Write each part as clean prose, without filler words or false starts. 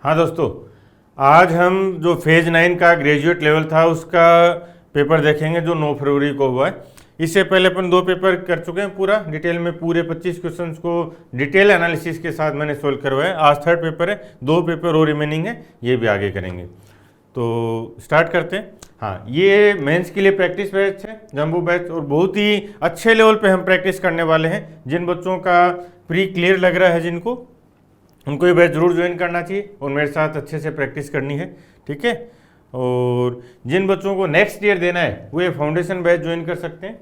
हाँ दोस्तों, आज हम जो फेज 9 का ग्रेजुएट लेवल था उसका पेपर देखेंगे जो 9 फरवरी को हुआ है। इससे पहले अपन 2 पेपर कर चुके हैं पूरा डिटेल में, पूरे 25 क्वेश्चंस को डिटेल एनालिसिस के साथ मैंने सोल्व करवाया। आज 3rd पेपर है, 2 पेपर और रिमेनिंग है, ये भी आगे करेंगे। तो स्टार्ट करते हैं। हाँ, ये मेंस के लिए प्रैक्टिस बैच है, जंबो बैच, और बहुत ही अच्छे लेवल पे हम प्रैक्टिस करने वाले हैं। जिन बच्चों का प्री क्लियर लग रहा है जिनको, उनको ये बैच जरूर ज्वाइन करना चाहिए और मेरे साथ अच्छे से प्रैक्टिस करनी है, ठीक है। और जिन बच्चों को नेक्स्ट ईयर देना है वो ये फाउंडेशन बैच ज्वाइन कर सकते हैं।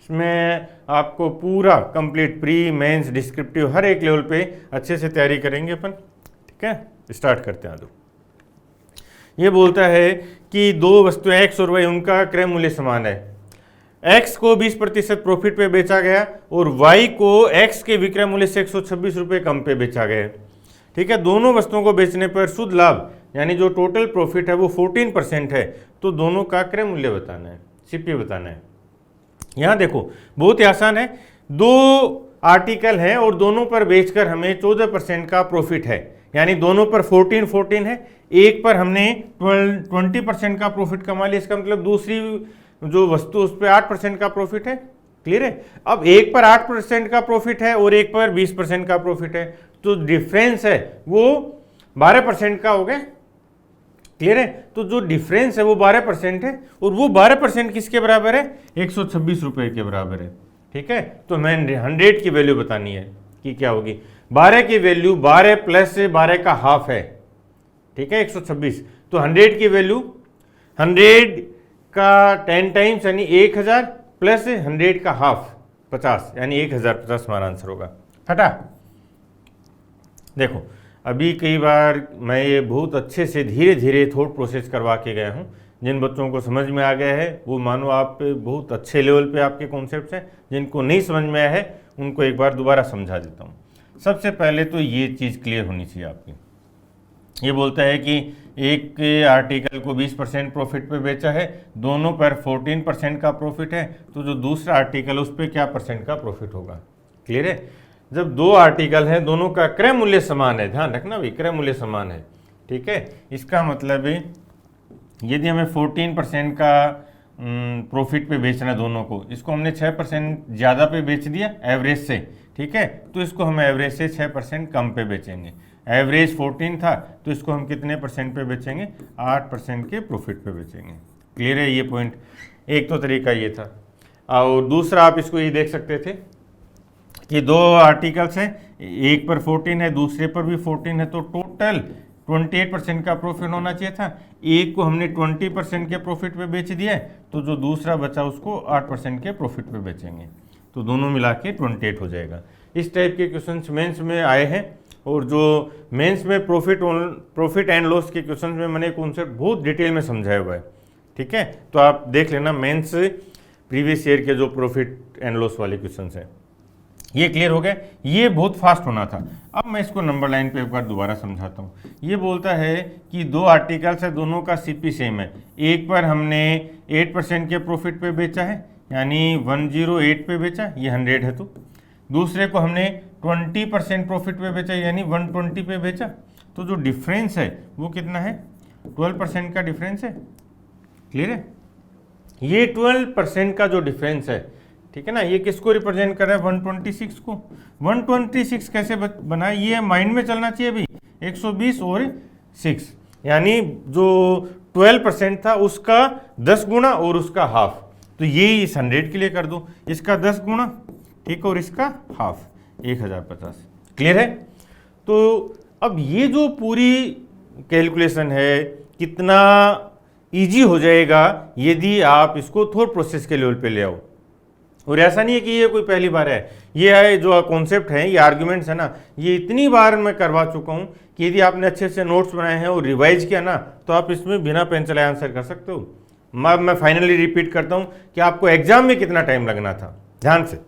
इसमें आपको पूरा कंप्लीट प्री मेंस डिस्क्रिप्टिव हर एक लेवल पे अच्छे से तैयारी करेंगे अपन, ठीक है। स्टार्ट करते हैं। ये बोलता है कि 2 वस्तुएं एक्स और वाई, उनका क्रय मूल्य समान है। एक्स को 20% प्रॉफिट पे बेचा गया और वाई को एक्स के विक्रय मूल्य से 126 रुपये कम पे बेचा गया, ठीक है। दोनों वस्तुओं को बेचने पर शुद्ध लाभ यानी जो टोटल प्रॉफिट है वो 14% है। तो दोनों का क्रय मूल्य बताना है, सीपी बताना है। यहाँ देखो बहुत ही आसान है, 2 आर्टिकल हैं और दोनों पर बेचकर हमें 14% का प्रॉफिट है, यानी दोनों पर 14 है। एक पर हमने 20% का प्रॉफिट कमा लिया, इसका मतलब दूसरी जो वस्तु उस पर 8% का प्रॉफिट है। क्लियर है। अब एक पर 8% का प्रॉफिट है और एक पर 20% का प्रॉफिट है, तो डिफरेंस है वो 12% का हो गया। क्लियर है। तो जो डिफरेंस है वो 12% है और वो 12% किसके बराबर है? 126 रुपए के बराबर है, ठीक है। तो मैं 100 की वैल्यू बतानी है कि क्या होगी। 12 की वैल्यू 12 प्लस 12 का हाफ है, ठीक है, 126। तो 100 की वैल्यू 100 का 10 टाइम्स यानी 1000 प्लस 100 का हाफ 50 यानी 1050 हमारा आंसर होगा। फटा। देखो अभी कई बार मैं ये बहुत अच्छे से धीरे धीरे थॉट प्रोसेस करवा के गया हूँ। जिन बच्चों को समझ में आ गया है वो मानो आप बहुत अच्छे लेवल पे आपके कॉन्सेप्ट्स हैं। जिनको नहीं समझ में आया है उनको एक बार दोबारा समझा देता हूँ। सबसे पहले तो ये चीज़ क्लियर होनी चाहिए आपकी। ये बोलता है कि एक आर्टिकल को 20% प्रॉफिट पे बेचा है, दोनों पर 14% का प्रॉफिट है, तो जो दूसरा आर्टिकल उस पर क्या परसेंट का प्रॉफिट होगा। क्लियर है। जब 2 आर्टिकल हैं, दोनों का क्रय मूल्य समान है, ध्यान रखना भाई, क्रय मूल्य समान है, ठीक है। इसका मतलब यदि हमें 14% का प्रॉफिट पे बेचना है दोनों को, इसको हमने 6% ज़्यादा पे बेच दिया एवरेज से, ठीक है, तो इसको हम एवरेज से 6% कम पे बेचेंगे। एवरेज 14 था तो इसको हम कितने परसेंट पे बेचेंगे? 8% के प्रॉफिट पे बेचेंगे। क्लियर है ये पॉइंट। एक तो तरीका ये था, और दूसरा आप इसको ये देख सकते थे कि 2 आर्टिकल्स हैं, एक पर 14 है, दूसरे पर भी 14 है, तो टोटल 28% का प्रॉफिट होना चाहिए था। एक को हमने 20% के प्रॉफिट पे बेच दिया, तो जो दूसरा बचा उसको 8% के प्रॉफिट पे बेचेंगे, तो दोनों मिला के 28 हो जाएगा। इस टाइप के क्वेश्चंस मेंस में आए हैं, और जो मेंस में प्रॉफिट एंड लॉस के क्वेश्चंस में मैंने कॉन्सेप्ट बहुत डिटेल में समझाया हुआ है, ठीक है। तो आप देख लेना मेंस प्रीवियस ईयर के जो प्रॉफिट एंड लॉस वाले क्वेश्चंस हैं। ये क्लियर हो गया। ये बहुत फास्ट होना था। अब मैं इसको नंबर लाइन पे एक बार दोबारा समझाता हूँ। ये बोलता है कि 2 आर्टिकल्स है, दोनों का सीपी सेम है। एक पर हमने 8% के प्रॉफिट पे बेचा है, यानी 108 पे बेचा, ये 100 है। तो दूसरे को हमने 20% प्रॉफिट पे बेचा, यानी 120 पे बेचा, तो जो डिफरेंस है वो कितना है? 12% का डिफरेंस है। क्लियर है। ये 12% का जो डिफरेंस है, ठीक है ना, ये किसको रिप्रेजेंट कर रहा है? 126 को। 126 कैसे बना? ये माइंड में चलना चाहिए अभी। 120 और 6, यानी जो 12% था उसका 10 गुना और उसका हाफ। तो ये इस 100 के लिए कर दो, इसका 10 गुना, ठीक, और इसका हाफ 1050। क्लियर है। तो अब ये जो पूरी कैलकुलेशन है कितना इजी हो जाएगा यदि आप इसको थॉट प्रोसेस के लेवल पे ले आओ। और ऐसा नहीं है कि ये कोई पहली बार है, ये है जो कॉन्सेप्ट है, ये आर्ग्यूमेंट्स है ना, ये इतनी बार मैं करवा चुका हूँ कि यदि आपने अच्छे से नोट्स बनाए हैं और रिवाइज किया ना, तो आप इसमें बिना पेन चलाए आंसर कर सकते हो। मैं फाइनली रिपीट करता हूँ कि आपको एग्जाम में कितना टाइम लगना था। ध्यान से,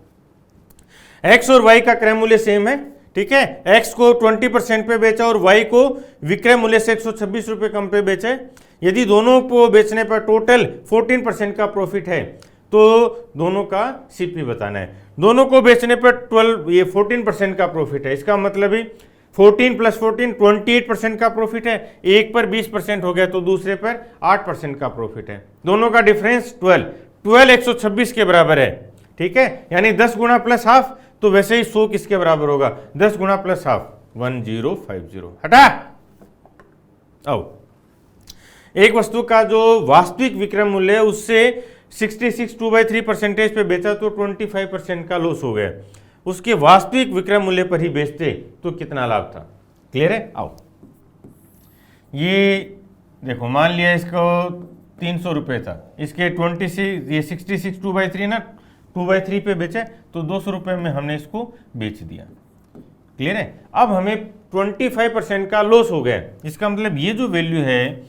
एक्स और वाई का क्रय मूल्य सेम है, ठीक है। एक्स को 20% पे बेचा और वाई को विक्रय मूल्य से 126 रुपये कम पे बेचे। यदि दोनों को बेचने पर टोटल 14% का प्रॉफिट है, तो दोनों का सीपी बताना है। दोनों को बेचने पर 14% का प्रॉफिट है। इसका मतलब ही 14 प्लस 14 28% का प्रॉफिट है। एक पर 20% हो गया तो दूसरे पर 8% का प्रॉफिट है। दोनों का डिफरेंस 12 126 के बराबर है। ठीक है, यानी 10 गुना प्लस हाफ, तो वैसे ही 100 किसके बराबर होगा? 10 गुना प्लस हाफ 1050। हटा आओ, एक वस्तु का जो वास्तविक विक्रय मूल्य है उससे 66 2/3% पे बेचा तो 25% का लॉस हो गया। उसके वास्तविक विक्रय मूल्य पर ही बेचते तो कितना लाभ था? क्लियर है? आओ, ये देखो, मान लिया इसको 300 रुपये था, इसके 26 ये 66 2/3 ना 2/3 पे बेचे तो 200 रुपये में हमने इसको बेच दिया। क्लियर है? अब हमें 25% का लॉस हो गया। इसका मतलब ये जो वैल्यू है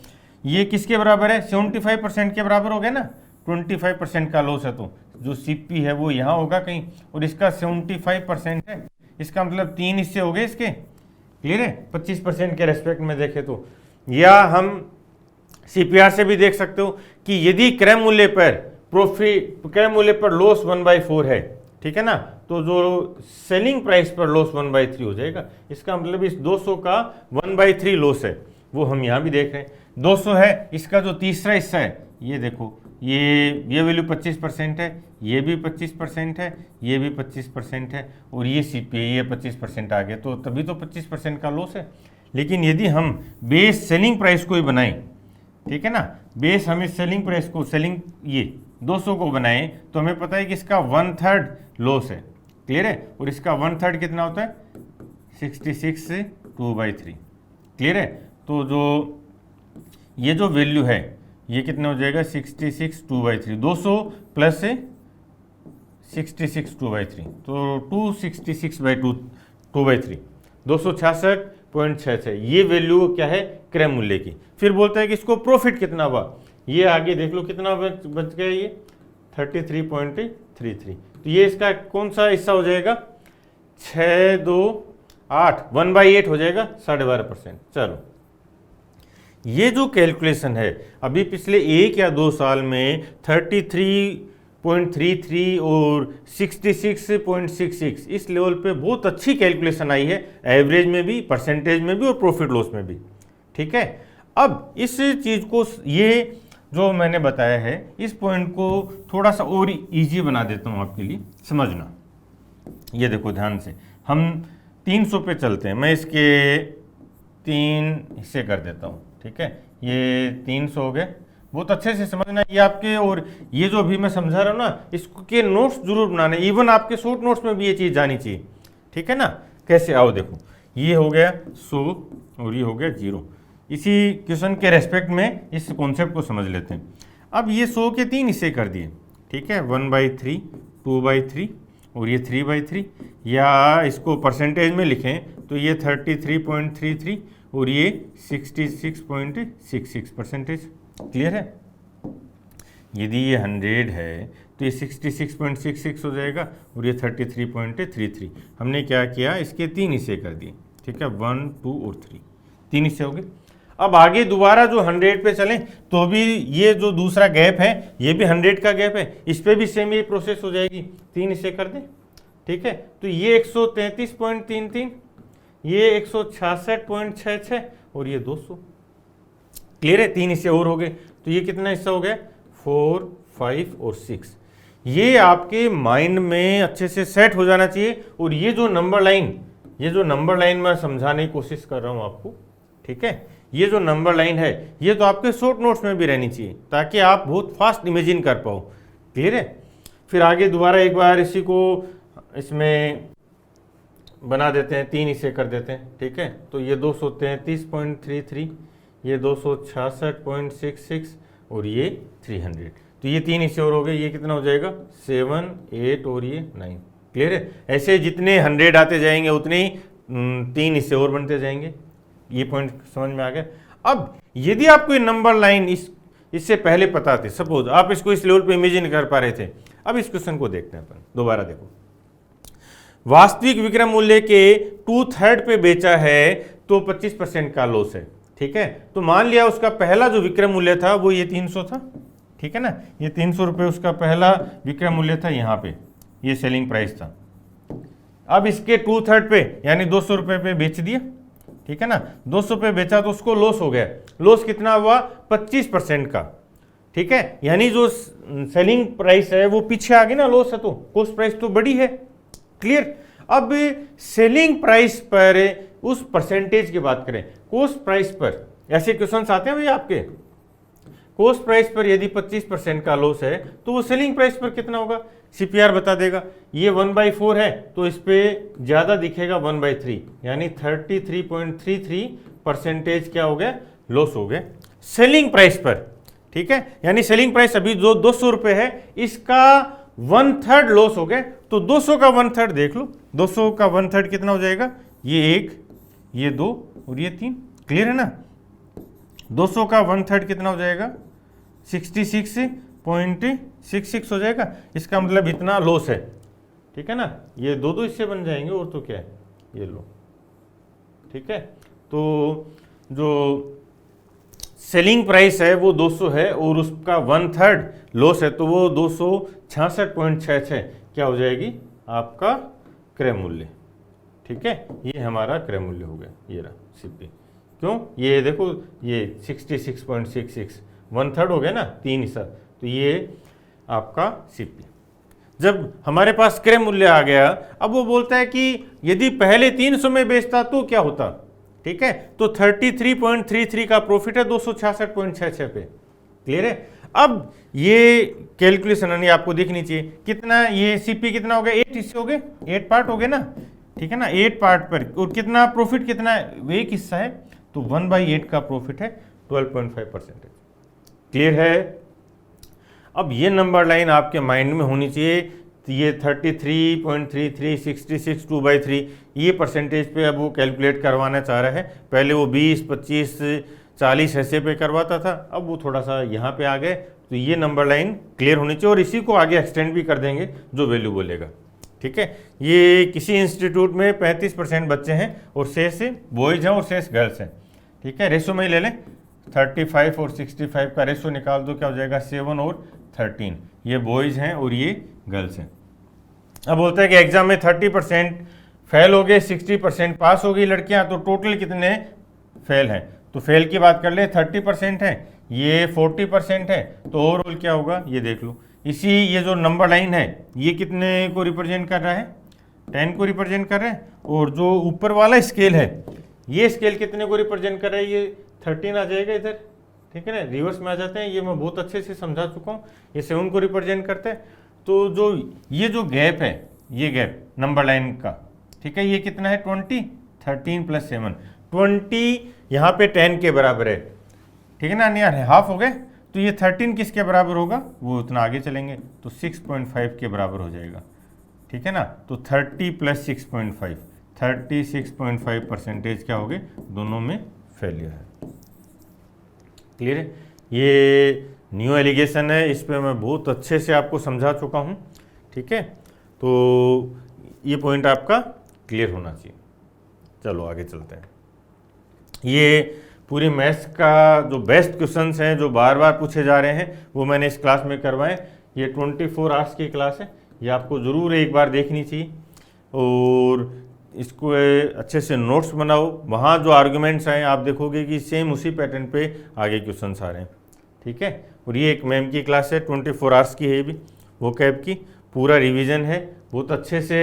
ये किसके बराबर है? 75% के बराबर हो गया ना। 25% का लॉस है तो जो सीपी है वो यहाँ होगा कहीं, और इसका 75% है, इसका मतलब 3 हिस्से हो गए इसके। क्लियर है? 25% के रेस्पेक्ट में देखें तो, या हम सीपीआर से भी देख सकते हो कि यदि क्रय मूल्य पर प्रॉफिट, क्रय मूल्य पर लॉस 1/4 है, ठीक है ना, तो जो सेलिंग प्राइस पर लॉस 1/3 हो जाएगा। इसका मतलब इस 200 का 1/3 लॉस है, वो हम यहाँ भी देख रहे हैं। 200 है, इसका जो तीसरा हिस्सा है ये देखो, ये वैल्यू 25% है, ये भी 25% है, ये भी 25% है, और ये सीपी ये 25% आ गया, तो तभी तो 25% का लॉस है। लेकिन यदि हम बेस सेलिंग प्राइस को ही बनाएं, ठीक है ना, बेस हम इस सेलिंग प्राइस को, सेलिंग ये 200 को बनाएं, तो हमें पता है कि इसका 1/3 लॉस है। क्लियर है? और इसका 1/3 कितना होता है? 66 से 2/3। क्लियर है? तो जो ये जो वैल्यू है ये कितना हो जाएगा? 66 2/3, 200 प्लस 66 2/3, तो 266/2/3, 266.66। ये वैल्यू क्या है? क्रय मूल्य की। फिर बोलता है कि इसको प्रॉफिट कितना हुआ, ये आगे देख लो कितना बच गया, ये 33.33। तो ये इसका कौन सा हिस्सा हो जाएगा? 6 2 8 1/8 हो जाएगा, 12.5%। चलो, ये जो कैलकुलेशन है अभी पिछले 1 या 2 साल में 33.33 और 66.66 इस लेवल पे बहुत अच्छी कैलकुलेशन आई है, एवरेज में भी, परसेंटेज में भी और प्रॉफिट लॉस में भी। ठीक है, अब इस चीज़ को, ये जो मैंने बताया है, इस पॉइंट को थोड़ा सा और इजी बना देता हूँ आपके लिए समझना। ये देखो ध्यान से, हम 300 पे चलते हैं, मैं इसके 3 हिस्से कर देता हूँ। ठीक है, ये 300 हो गए, बहुत अच्छे से समझना ये आपके, और ये जो अभी मैं समझा रहा हूँ ना, इसके नोट्स जरूर बनाने, इवन आपके शॉर्ट नोट्स में भी ये चीज़ जानी चाहिए। ठीक है ना? कैसे? आओ देखो, ये हो गया 100 और ये हो गया 0। इसी क्वेश्चन के रेस्पेक्ट में इस कॉन्सेप्ट को समझ लेते हैं। अब ये 100 के 3 हिस्से कर दिए, ठीक है, 1/3, 2/3 और ये 3/3, या इसको परसेंटेज में लिखें तो ये 33.33 और ये 66.66%। क्लियर है? यदि ये 100 है तो ये 66.66 हो जाएगा और ये 33.33। हमने क्या किया? इसके 3 हिस्से कर दिए। ठीक है, 1 2 और 3 हिस्से हो गए। अब आगे दोबारा जो 100 पे चलें तो भी ये जो दूसरा गैप है ये भी 100 का गैप है, इस पर भी सेम ये प्रोसेस हो जाएगी, 3 हिस्से कर दें। ठीक है, तो ये 133.33, ये 166.66 और ये 200। क्लियर है? 3 हिस्से और हो गए, तो ये कितना हिस्सा हो गया? 4 5 और 6। ये आपके माइंड में अच्छे से सेट हो जाना चाहिए। और ये जो नंबर लाइन मैं समझाने की कोशिश कर रहा हूँ आपको, ठीक है, ये जो नंबर लाइन है ये तो आपके शॉर्ट नोट्स में भी रहनी चाहिए ताकि आप बहुत फास्ट इमेजिन कर पाओ। क्लियर है? फिर आगे दोबारा एक बार इसी को इसमें बना देते हैं, 3 हिस्से कर देते हैं। ठीक है, तो ये 233.33, ये 266.66 और ये 300। तो ये 3 हिस्से और हो गए, ये कितना हो जाएगा? 7 8 और ये 9। क्लियर है? ऐसे जितने 100 आते जाएंगे उतने ही 3 हिस्से और बनते जाएंगे। ये पॉइंट समझ में आ गया। अब यदि आपको ये नंबर लाइन इससे पहले पता थे, सपोज आप इसको इस लेवल पे इमेजिन कर पा रहे थे, अब इस क्वेश्चन को देखते हैं अपन दोबारा। देखो, वास्तविक विक्रय मूल्य के 2/3 पे बेचा है तो 25% का लॉस है। ठीक है, तो मान लिया उसका पहला जो विक्रय मूल्य था वो ये 300 था। ठीक है ना, ये 300 रुपये उसका पहला विक्रय मूल्य था, यहाँ पे ये सेलिंग प्राइस था। अब इसके 2/3 पे यानी 200 रुपये पे बेच दिया। ठीक है ना, 200 पे बेचा तो उसको लॉस हो गया, लॉस कितना हुआ 25% का, ठीक है, यानी जो सेलिंग प्राइस है वो पीछे आ गई ना, लॉस है तो कॉस्ट प्राइस तो बड़ी है। क्लियर। अब सेलिंग प्राइस पर उस परसेंटेज की बात करें, कॉस्ट प्राइस पर ऐसे क्वेश्चंस आते हैं भैया आपके, कॉस्ट प्राइस पर यदि 25% का लॉस है तो वो सेलिंग प्राइस पर कितना होगा, सीपीआर बता देगा। ये 1/4 है तो इस पे ज्यादा दिखेगा 1/3, यानी 33.33% क्या हो गया, लॉस हो गया सेलिंग प्राइस पर, ठीक है। यानी सेलिंग प्राइस अभी जो 200 रुपए है इसका 1/3 लॉस हो गया, तो 200 का 1/3 देख लो, 200 का 1/3 कितना हो जाएगा, ये 1, ये 2 और ये 3। क्लियर है ना, 200 का 1/3 कितना हो जाएगा, 66.66 हो जाएगा, इसका मतलब इतना लॉस है, ठीक है ना। ये दो हिस्से बन जाएंगे और तो क्या है, ये लो, ठीक है। तो जो सेलिंग प्राइस है वो 200 है और उसका 1/3 लॉस है, तो वो 266.66 क्या हो जाएगी आपका क्रय मूल्य, ठीक है। ये हमारा क्रय मूल्य हो गया, ये रहा सीपी। क्यों, ये देखो ये 66.66 1/3 हो गया ना, 3 हिस्सा, तो ये आपका सीपी। जब हमारे पास क्रय मूल्य आ गया, अब वो बोलता है कि यदि पहले 300 में बेचता तो क्या होता, ठीक है, तो 33.33 का प्रॉफिट है 266.66 पे। क्लियर है। अब ये कैलकुलेशन यानी आपको देखनी चाहिए कितना, ये सीपी कितना हो गया, 8 हिस्से हो गए, 8 पार्ट हो गए ना, ठीक है ना, 8 पार्ट पर और कितना प्रॉफिट, कितना है, एक हिस्सा है, तो 1/8 का प्रॉफिट है 12.5%। क्लियर है। अब ये नंबर लाइन आपके माइंड में होनी चाहिए, तो ये 33.33 66 2/3 ये परसेंटेज पे अब वो कैलकुलेट करवाना चाह रहा है। पहले वो 20 25 40 ऐसे पे करवाता था, अब वो थोड़ा सा यहाँ पे आ गए, तो ये नंबर लाइन क्लियर होनी चाहिए और इसी को आगे एक्सटेंड भी कर देंगे जो वैल्यू बोलेगा, ठीक है। ये किसी इंस्टीट्यूट में 35% बच्चे हैं और शेष बॉयज़ हैं और शेष गर्ल्स हैं, ठीक है। रेशो में ही ले लें, 35 और 65 का रेशो निकाल दो, क्या हो जाएगा 7 और 13, ये बॉयज़ हैं और ये गर्ल्स हैं। अब बोलता है कि एग्जाम में 30% फेल हो गए, 60% पास हो गई लड़कियां, तो टोटल कितने फेल हैं, तो फेल की बात कर ले, 30% है, ये 40% है, तो ओवरऑल क्या होगा ये देख लो। इसी ये जो नंबर लाइन है ये कितने को रिप्रेजेंट कर रहा है, 10 को रिप्रेजेंट कर रहा है, और जो ऊपर वाला स्केल है ये स्केल कितने को रिप्रेजेंट कर रहा है, ये 13 आ जाएगा इधर, ठीक है ना, रिवर्स में आ जाते हैं, ये मैं बहुत अच्छे से समझा चुका हूँ, ये 7 को रिप्रेजेंट करते हैं। तो जो ये जो गैप है, ये गैप नंबर लाइन का, ठीक है, ये कितना है 20, 13 + 7 20 यहाँ पे 10 के बराबर है, ठीक है ना, यार हाफ हो गए, तो ये 13 किसके बराबर होगा, वो उतना आगे चलेंगे तो 6.5 के बराबर हो जाएगा, ठीक है ना। तो 30 + 6.5 36.5% क्या हो गए, दोनों में फेलियर है। क्लियर है। ये न्यू एलिगेशन है, इस पे मैं बहुत अच्छे से आपको समझा चुका हूँ, ठीक है। तो ये पॉइंट आपका क्लियर होना चाहिए। चलो आगे चलते हैं। ये पूरी मैथ्स का जो बेस्ट क्वेश्चंस हैं जो बार बार पूछे जा रहे हैं वो मैंने इस क्लास में करवाए। ये 24 आवर्स की क्लास है, ये आपको ज़रूर एक बार देखनी चाहिए और इसको अच्छे से नोट्स बनाओ। वहाँ जो आर्गुमेंट्स आए आप देखोगे कि सेम उसी पैटर्न पे आगे क्वेश्चंस आ रहे हैं, ठीक है। और ये एक मैम की क्लास है, 24 आवर्स की है, ये भी वो कैब की पूरा रिवीजन है, बहुत अच्छे से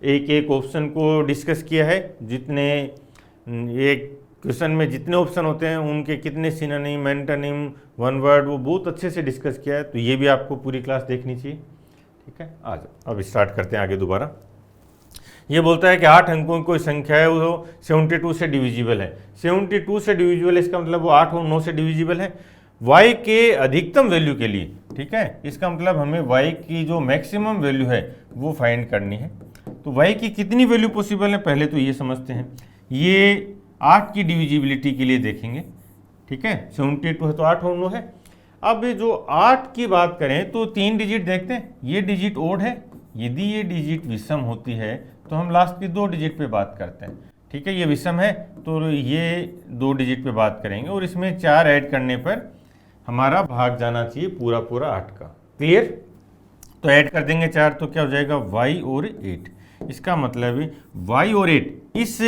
एक एक ऑप्शन को डिस्कस किया है, जितने एक क्वेश्चन में जितने ऑप्शन होते हैं उनके कितने सिनोनिम एंटोनिम वन वर्ड वो बहुत अच्छे से डिस्कस किया है। तो ये भी आपको पूरी क्लास देखनी चाहिए, ठीक है। आज अब स्टार्ट करते हैं आगे दोबारा। ये बोलता है कि 8 अंकों की कोई संख्या है वो 72 से डिविजिबल है। 72 से डिविजिबल है, इसका मतलब वो 8 और 9 से डिविजिबल है y के अधिकतम वैल्यू के लिए, ठीक है। इसका मतलब हमें y की जो मैक्सिमम वैल्यू है वो फाइंड करनी है। तो y की कितनी वैल्यू पॉसिबल है पहले तो ये समझते हैं। ये 8 की डिविजिबिलिटी के लिए देखेंगे, ठीक है। 72 है तो 8 और 9 है। अब जो 8 की बात करें तो 3 डिजिट देखते हैं, ये डिजिट ओड है, यदि ये डिजिट विषम होती है तो हम लास्ट की 2 डिजिट पे बात करते हैं, ठीक है। ये विषम है तो ये 2 डिजिट पे बात करेंगे और इसमें 4 ऐड करने पर हमारा भाग जाना चाहिए पूरा पूरा 8 का। क्लियर। तो ऐड कर देंगे 4 तो क्या हो जाएगा y और 8। इसका मतलब y और 8 इस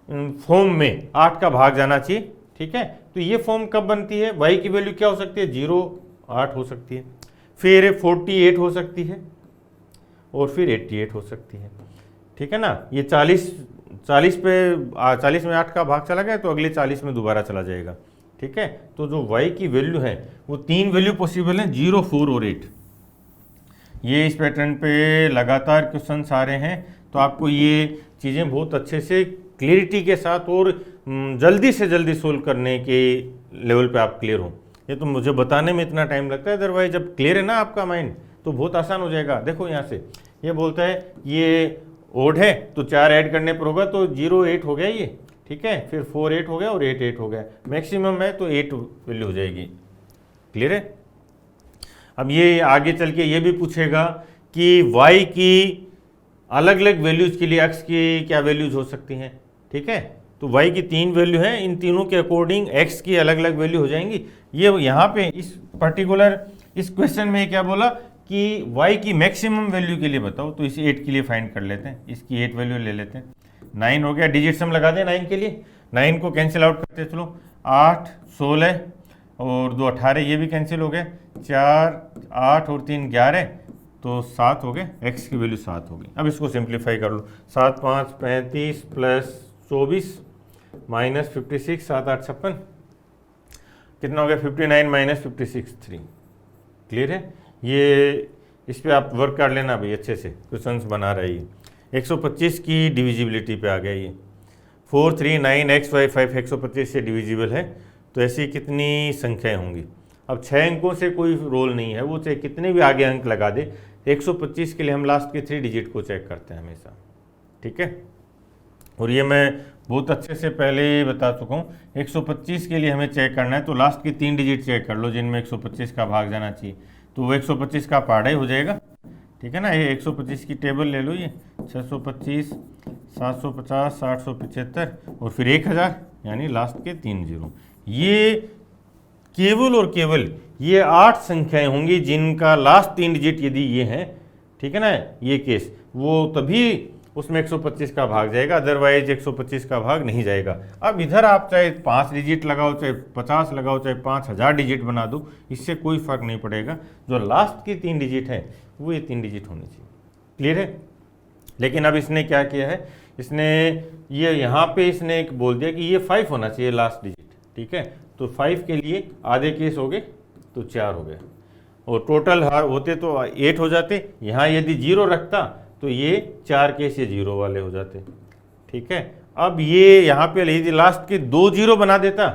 फॉर्म में 8 का भाग जाना चाहिए। ठीक है, तो ये फॉर्म कब बनती है? y की वैल्यू क्या हो सकती है? 0, 8 हो सकती है, फिर 48 हो सकती है, और फिर 88 हो सकती है। ठीक है ना, ये 40 पे 40 में 8 का भाग चला गया तो अगले 40 में दोबारा चला जाएगा। ठीक है, तो जो y की वैल्यू है वो 3 वैल्यू पॉसिबल है, 0, 4 और 8। ये इस पैटर्न पे लगातार क्वेश्चंस आ रहे हैं, तो आपको ये चीज़ें बहुत अच्छे से क्लियरिटी के साथ और जल्दी से जल्दी सोल्व करने के लेवल पे आप क्लियर हो। ये तो मुझे बताने में इतना टाइम लगता है, अदरवाइज जब क्लियर है ना आपका माइंड तो बहुत आसान हो जाएगा। देखो यहाँ से ये बोलता है ये ओड है तो 4 ऐड करने पर होगा, तो 0, 8 हो गया ये। ठीक है, फिर 4, 8 हो गया और 8, 8 हो गया, मैक्सिमम है तो 8 वैल्यू हो जाएगी। क्लियर है? अब ये आगे चल के ये भी पूछेगा कि y की अलग अलग वैल्यूज के लिए x की क्या वैल्यूज हो सकती हैं। ठीक है, तो y की 3 वैल्यू हैं, इन तीनों के अकॉर्डिंग x की अलग अलग वैल्यू हो जाएंगी। ये यहाँ पे इस पर्टिकुलर इस क्वेश्चन में क्या बोला कि y की मैक्सिमम वैल्यू के लिए बताओ, तो इस 8 के लिए फाइंड कर लेते हैं, इसकी 8 वैल्यू ले लेते हैं। 9 हो गया, डिजिट सम लगा दें 9 के लिए, 9 को कैंसिल आउट करते चलो, 8, 16 और 2, 18, ये भी कैंसिल हो गए, 4, 8 और 3, 11, तो 7 हो गए, x की वैल्यू 7 हो गई। अब इसको सिंप्लीफाई कर लो, 7, 5, 35 प्लस 24 माइनस 56, 7, 8, 56, कितना हो गया? 59 माइनस 56, 3। क्लियर है? ये इस पर आप वर्क कर लेना भाई, अच्छे से क्वेश्चंस बना रही है। 125 की डिविजिबिलिटी पे आ गया ये, 4, 3, 9 x, y, 5 125 से डिविजिबल है, तो ऐसी कितनी संख्याएं होंगी? अब 6 अंकों से कोई रोल नहीं है, वो चाहे कितने भी आगे अंक लगा दे, 125 के लिए हम लास्ट के 3 डिजिट को चेक करते हैं हमेशा। ठीक है, और ये मैं बहुत अच्छे से पहले बता चुका हूँ। 125 के लिए हमें चेक करना है तो लास्ट की 3 डिजिट चेक कर लो जिनमें 125 का भाग जाना चाहिए, तो वो 125 का पाड़ा ही हो जाएगा। ठीक है ना, ये 125 की टेबल ले लो, ये 625, 750, 875 और फिर 1000, यानी लास्ट के 3 जीरो। ये केवल और केवल ये 8 संख्याएं होंगी जिनका लास्ट 3 डिजिट यदि ये हैं, ठीक है ना, ये केस, वो तभी उसमें 125 का भाग जाएगा, अदरवाइज 125 का भाग नहीं जाएगा। अब इधर आप चाहे 5 डिजिट लगाओ, चाहे 50 लगाओ, चाहे 5000 डिजिट बना दो, इससे कोई फर्क नहीं पड़ेगा। जो लास्ट की 3 डिजिट है वो ये 3 डिजिट होनी चाहिए। क्लियर है? लेकिन अब इसने क्या किया है, इसने ये यहाँ पे इसने एक बोल दिया कि ये 5 होना चाहिए लास्ट डिजिट। ठीक है, तो 5 के लिए आधे केस हो गए तो 4 हो गए, और टोटल होते तो 8 हो जाते। यहाँ यदि 0 रखता तो ये 4 केस ये 0 वाले हो जाते। ठीक है, अब ये यहाँ पे यदि लास्ट के 2 0 बना देता,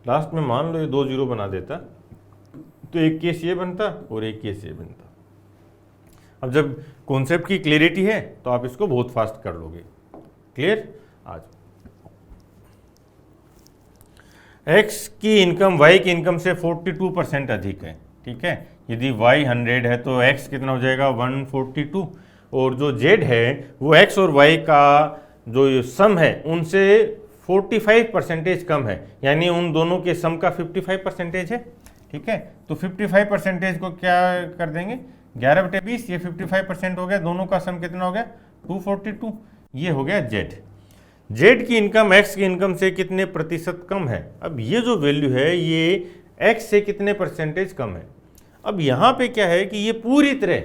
लास्ट में मान लो ये 2 0 बना देता, तो एक केस ये बनता और एक केस ये बनता। अब जब कॉन्सेप्ट की क्लियरिटी है तो आप इसको बहुत फास्ट कर लोगे। क्लियर? आज x की इनकम y की इनकम से 42% अधिक है। ठीक है, यदि y 100 है तो x कितना हो जाएगा? 142, और जो z है वो x और y का जो सम है उनसे 45% कम है, यानी उन दोनों के सम का 55% है। ठीक है, तो 55% को क्या कर देंगे? 11/20, ये 55% हो गया, दोनों का सम कितना हो गया? 242, ये हो गया z। z की इनकम x की इनकम से कितने प्रतिशत कम है? अब ये जो वैल्यू है ये x से कितने परसेंटेज कम है। अब यहाँ पे क्या है कि ये पूरी तरह,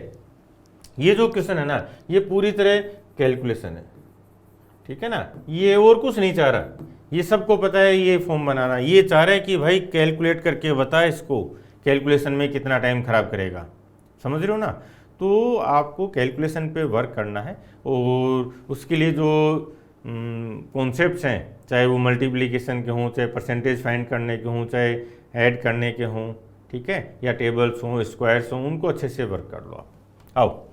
ये जो क्वेश्चन है ना, ये पूरी तरह कैलकुलेशन है। ठीक है ना, ये और कुछ नहीं चाह रहा, ये सबको पता है ये फॉर्म बनाना, ये चाह रहा है कि भाई कैलकुलेट करके बता इसको, कैलकुलेशन में कितना टाइम खराब करेगा। समझ रहे हो ना? तो आपको कैलकुलेशन पे वर्क करना है, और उसके लिए जो कॉन्सेप्ट्स हैं, चाहे वो मल्टीप्लिकेशन के हों, चाहे परसेंटेज फाइंड करने के हों, चाहे ऐड करने के हों, ठीक है, या टेबल्स हों, स्क्वायर्स हों, उनको अच्छे से वर्क कर लो आप। आओ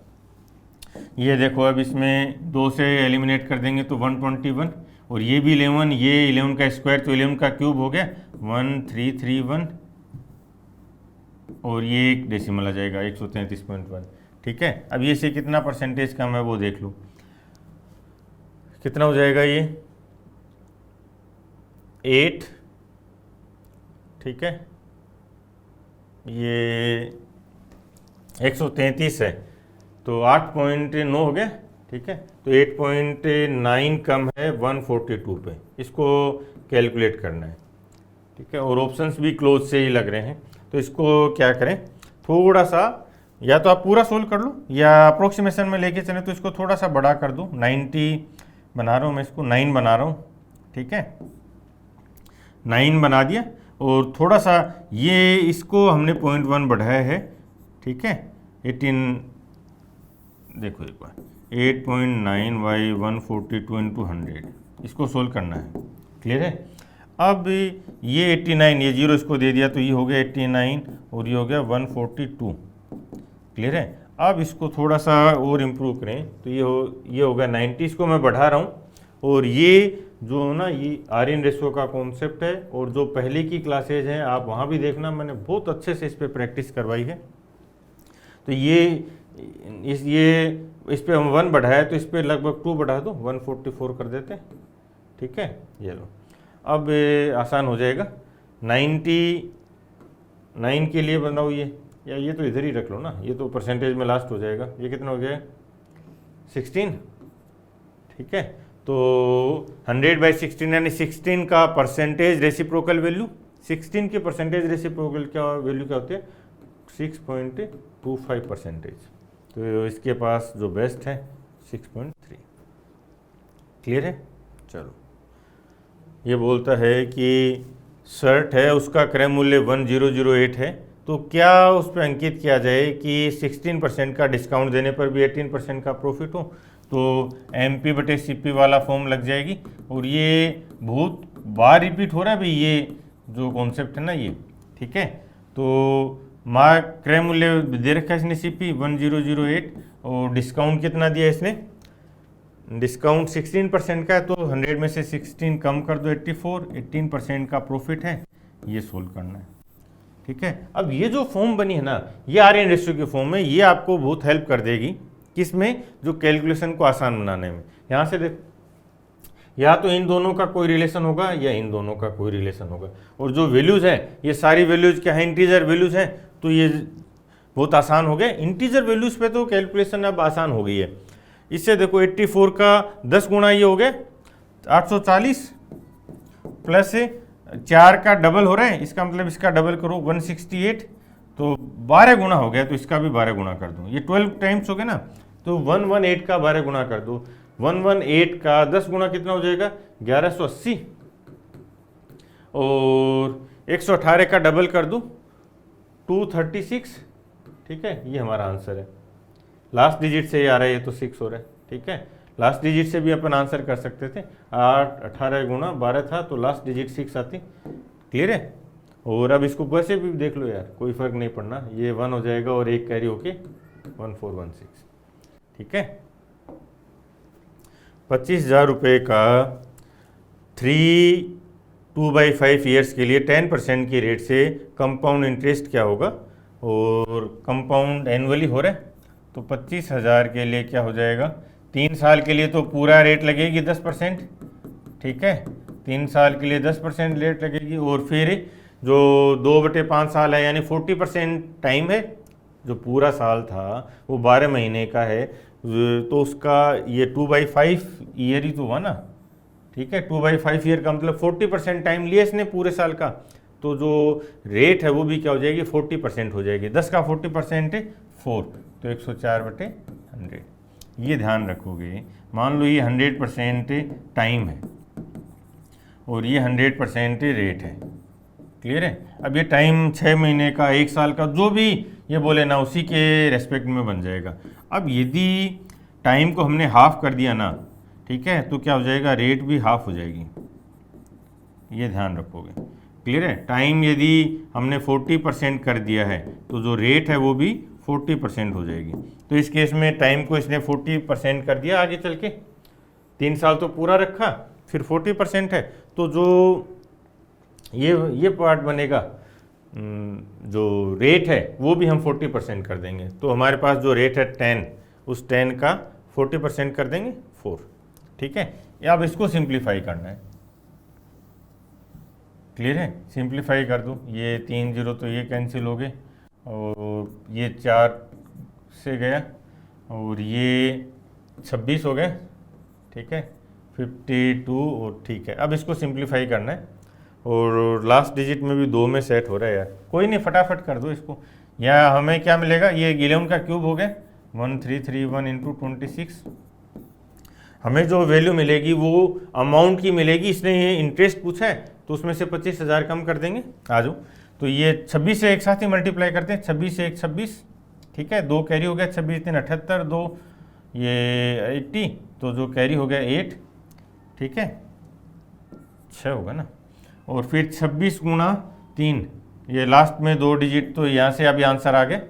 ये देखो, अब इसमें 2 से एलिमिनेट कर देंगे तो 121, और ये भी 11, ये 11 का स्क्वायर तो 11 का क्यूब हो गया 1331, और ये एक डेसिमल आ जाएगा 133.1। ठीक है, अब ये से कितना परसेंटेज कम है वो देख लो, कितना हो जाएगा ये 8। ठीक है, ये 133 है तो 8.9 हो गया। ठीक है। तो 8.9 कम है 142 पे, इसको कैलकुलेट करना है, ठीक है। और ऑप्शंस भी क्लोज से ही लग रहे हैं, तो इसको क्या करें, थोड़ा सा या तो आप पूरा सोल्व कर लो या अप्रोक्सीमेशन में लेके चलें, तो इसको थोड़ा सा बड़ा कर दो। 90 बना रहा हूँ मैं, इसको 9 बना रहा हूँ, ठीक है। 9 बना दिया, और थोड़ा सा ये इसको हमने 0.1 बढ़ाया है, ठीक है। 18 देखो एक बार, 8.9 बाई 142 इंटू 100, इसको सोल्व करना है, क्लियर है। अब ये 89, ये जीरो इसको दे दिया तो ये हो गया 89 और ये हो गया 142, क्लियर है। अब इसको थोड़ा सा और इम्प्रूव करें तो ये हो गया 90, इसको मैं बढ़ा रहा हूँ। और ये जो ना ये आर्यन रेशो का कॉन्सेप्ट है, और जो पहले की क्लासेज हैं आप वहाँ भी देखना, मैंने बहुत अच्छे से इस पर प्रैक्टिस करवाई है। तो इस पे हम 1 बढ़ाया तो इस पे लगभग 2 बढ़ा दो, 144 कर देते हैं, ठीक है। ये लो, अब आसान हो जाएगा। 99 के लिए बनाओ ये, या ये तो इधर ही रख लो ना, ये तो परसेंटेज में लास्ट हो जाएगा। ये कितना हो गया, 16, ठीक है। तो 100/16 यानी 16 का परसेंटेज रेसिप्रोकल वैल्यू, 16 के परसेंटेज रेसिप्रोकल क्या वैल्यू क्या होती है, 6.25%। तो इसके पास जो बेस्ट है 6.3, क्लियर है। चलो, ये बोलता है कि शर्ट है, उसका क्रय मूल्य 1008 है, तो क्या उस पर अंकित किया जाए कि 16% का डिस्काउंट देने पर भी 18% का प्रॉफिट हो। तो MP/CP वाला फॉर्म लग जाएगी, और ये बहुत बार रिपीट हो रहा है भाई, ये जो कॉन्सेप्ट है ना ये, ठीक है। तो क्रय मूल्य दे रखा है इसने CP 1008, और डिस्काउंट कितना दिया इसने, डिस्काउंट 16% का है, तो 100 में से 16 कम कर दो 84, 18% का प्रॉफिट है, ये सोल्व करना है, ठीक है। अब ये जो फॉर्म बनी है ना, ये आर्यन रेशियो की फॉर्म है, ये आपको बहुत हेल्प कर देगी किसमें, जो कैलकुलेशन को आसान बनाने में। यहाँ से देख, या तो इन दोनों का कोई रिलेशन होगा या इन दोनों का कोई रिलेशन होगा, और जो वैल्यूज़ हैं ये सारी वैल्यूज़ क्या है, इंटीजर वैल्यूज़ हैं, तो ये बहुत आसान हो गए। इंटीजर वैल्यूज़ पे तो कैलकुलेशन अब आसान हो गई है। इससे देखो 84 का 10 गुना ये हो गया 840, प्लस 4 का डबल हो रहा है, इसका मतलब इसका डबल करो 168, तो 12 गुना हो गया, तो इसका भी 12 गुना कर दो, ये 12 टाइम्स हो गया ना, तो 118 का 12 गुना कर दो, 118 का 10 गुना कितना हो जाएगा 1180, और 118 का डबल कर दो 236, ठीक है। ये हमारा आंसर है। लास्ट डिजिट से ये आ रहा है, ये तो 6 हो रहा है, ठीक है। लास्ट डिजिट से भी अपन आंसर कर सकते थे, 18 गुना 12 था तो लास्ट डिजिट 6 आती, क्लियर है। और अब इसको वैसे भी देख लो यार, कोई फर्क नहीं पड़ना, ये 1 हो जाएगा और एक कैरी होके 1416, ठीक है। 25,000 रुपये का 2/5 ईयर्स के लिए 10% की रेट से कंपाउंड इंटरेस्ट क्या होगा, और कंपाउंड एनुअली हो रहा है, तो 25,000 के लिए क्या हो जाएगा, 3 साल के लिए तो पूरा रेट लगेगी 10%, ठीक है। 3 साल के लिए 10% रेट लगेगी, और फिर जो 2/5 साल है यानी 40% टाइम है, जो पूरा साल था वो 12 महीने का है, तो उसका ये 2/5 ईयर ही तो हुआ ना, ठीक है। 2/5 ईयर का मतलब 40% टाइम लिया इसने पूरे साल का, तो जो रेट है वो भी क्या हो जाएगी 40% हो जाएगी। 10 का 40% 4, तो 104/100। ये ध्यान रखोगे, मान लो ये 100% टाइम है और ये 100% रेट है, क्लियर है। अब ये टाइम 6 महीने का, 1 साल का, जो भी ये बोले ना उसी के रेस्पेक्ट में बन जाएगा। अब यदि टाइम को हमने हाफ कर दिया ना, ठीक है, तो क्या हो जाएगा, रेट भी हाफ हो जाएगी, ये ध्यान रखोगे, क्लियर है। टाइम यदि हमने 40% कर दिया है तो जो रेट है वो भी 40% हो जाएगी। तो इस केस में टाइम को इसने 40% कर दिया, आगे चल के 3 साल तो पूरा रखा, फिर 40% है, तो जो ये पार्ट बनेगा, जो रेट है वो भी हम 40% कर देंगे, तो हमारे पास जो रेट है 10, उस 10 का 40% कर देंगे 4, ठीक है। या अब इसको सिंप्लीफाई करना है, क्लियर है। सिंप्लीफाई कर दो, ये 3 0 तो ये कैंसिल हो गए, और ये 4 से गया, और ये 26 हो गए, ठीक है, 52 और ठीक है। अब इसको सिंप्लीफाई करना है और लास्ट डिजिट में भी 2 में सेट हो रहा है यार, कोई नहीं, फटाफट कर दो इसको। यहाँ हमें क्या मिलेगा, ये 11 का क्यूब हो गया 1331 इंटू 26। हमें जो वैल्यू मिलेगी वो अमाउंट की मिलेगी, इसने ये इंटरेस्ट पूछा है तो उसमें से 25,000 कम कर देंगे। आ जाओ, तो ये 26 से एक साथ ही मल्टीप्लाई करते हैं, 26 से 1 26, ठीक है, 2 कैरी हो गया, 26 3 78, 2 ये 80, तो जो कैरी हो गया 8, ठीक है, 6 होगा ना। और फिर 26 गुणा 3, ये लास्ट में 2 डिजिट, तो यहाँ से अभी आंसर आ गया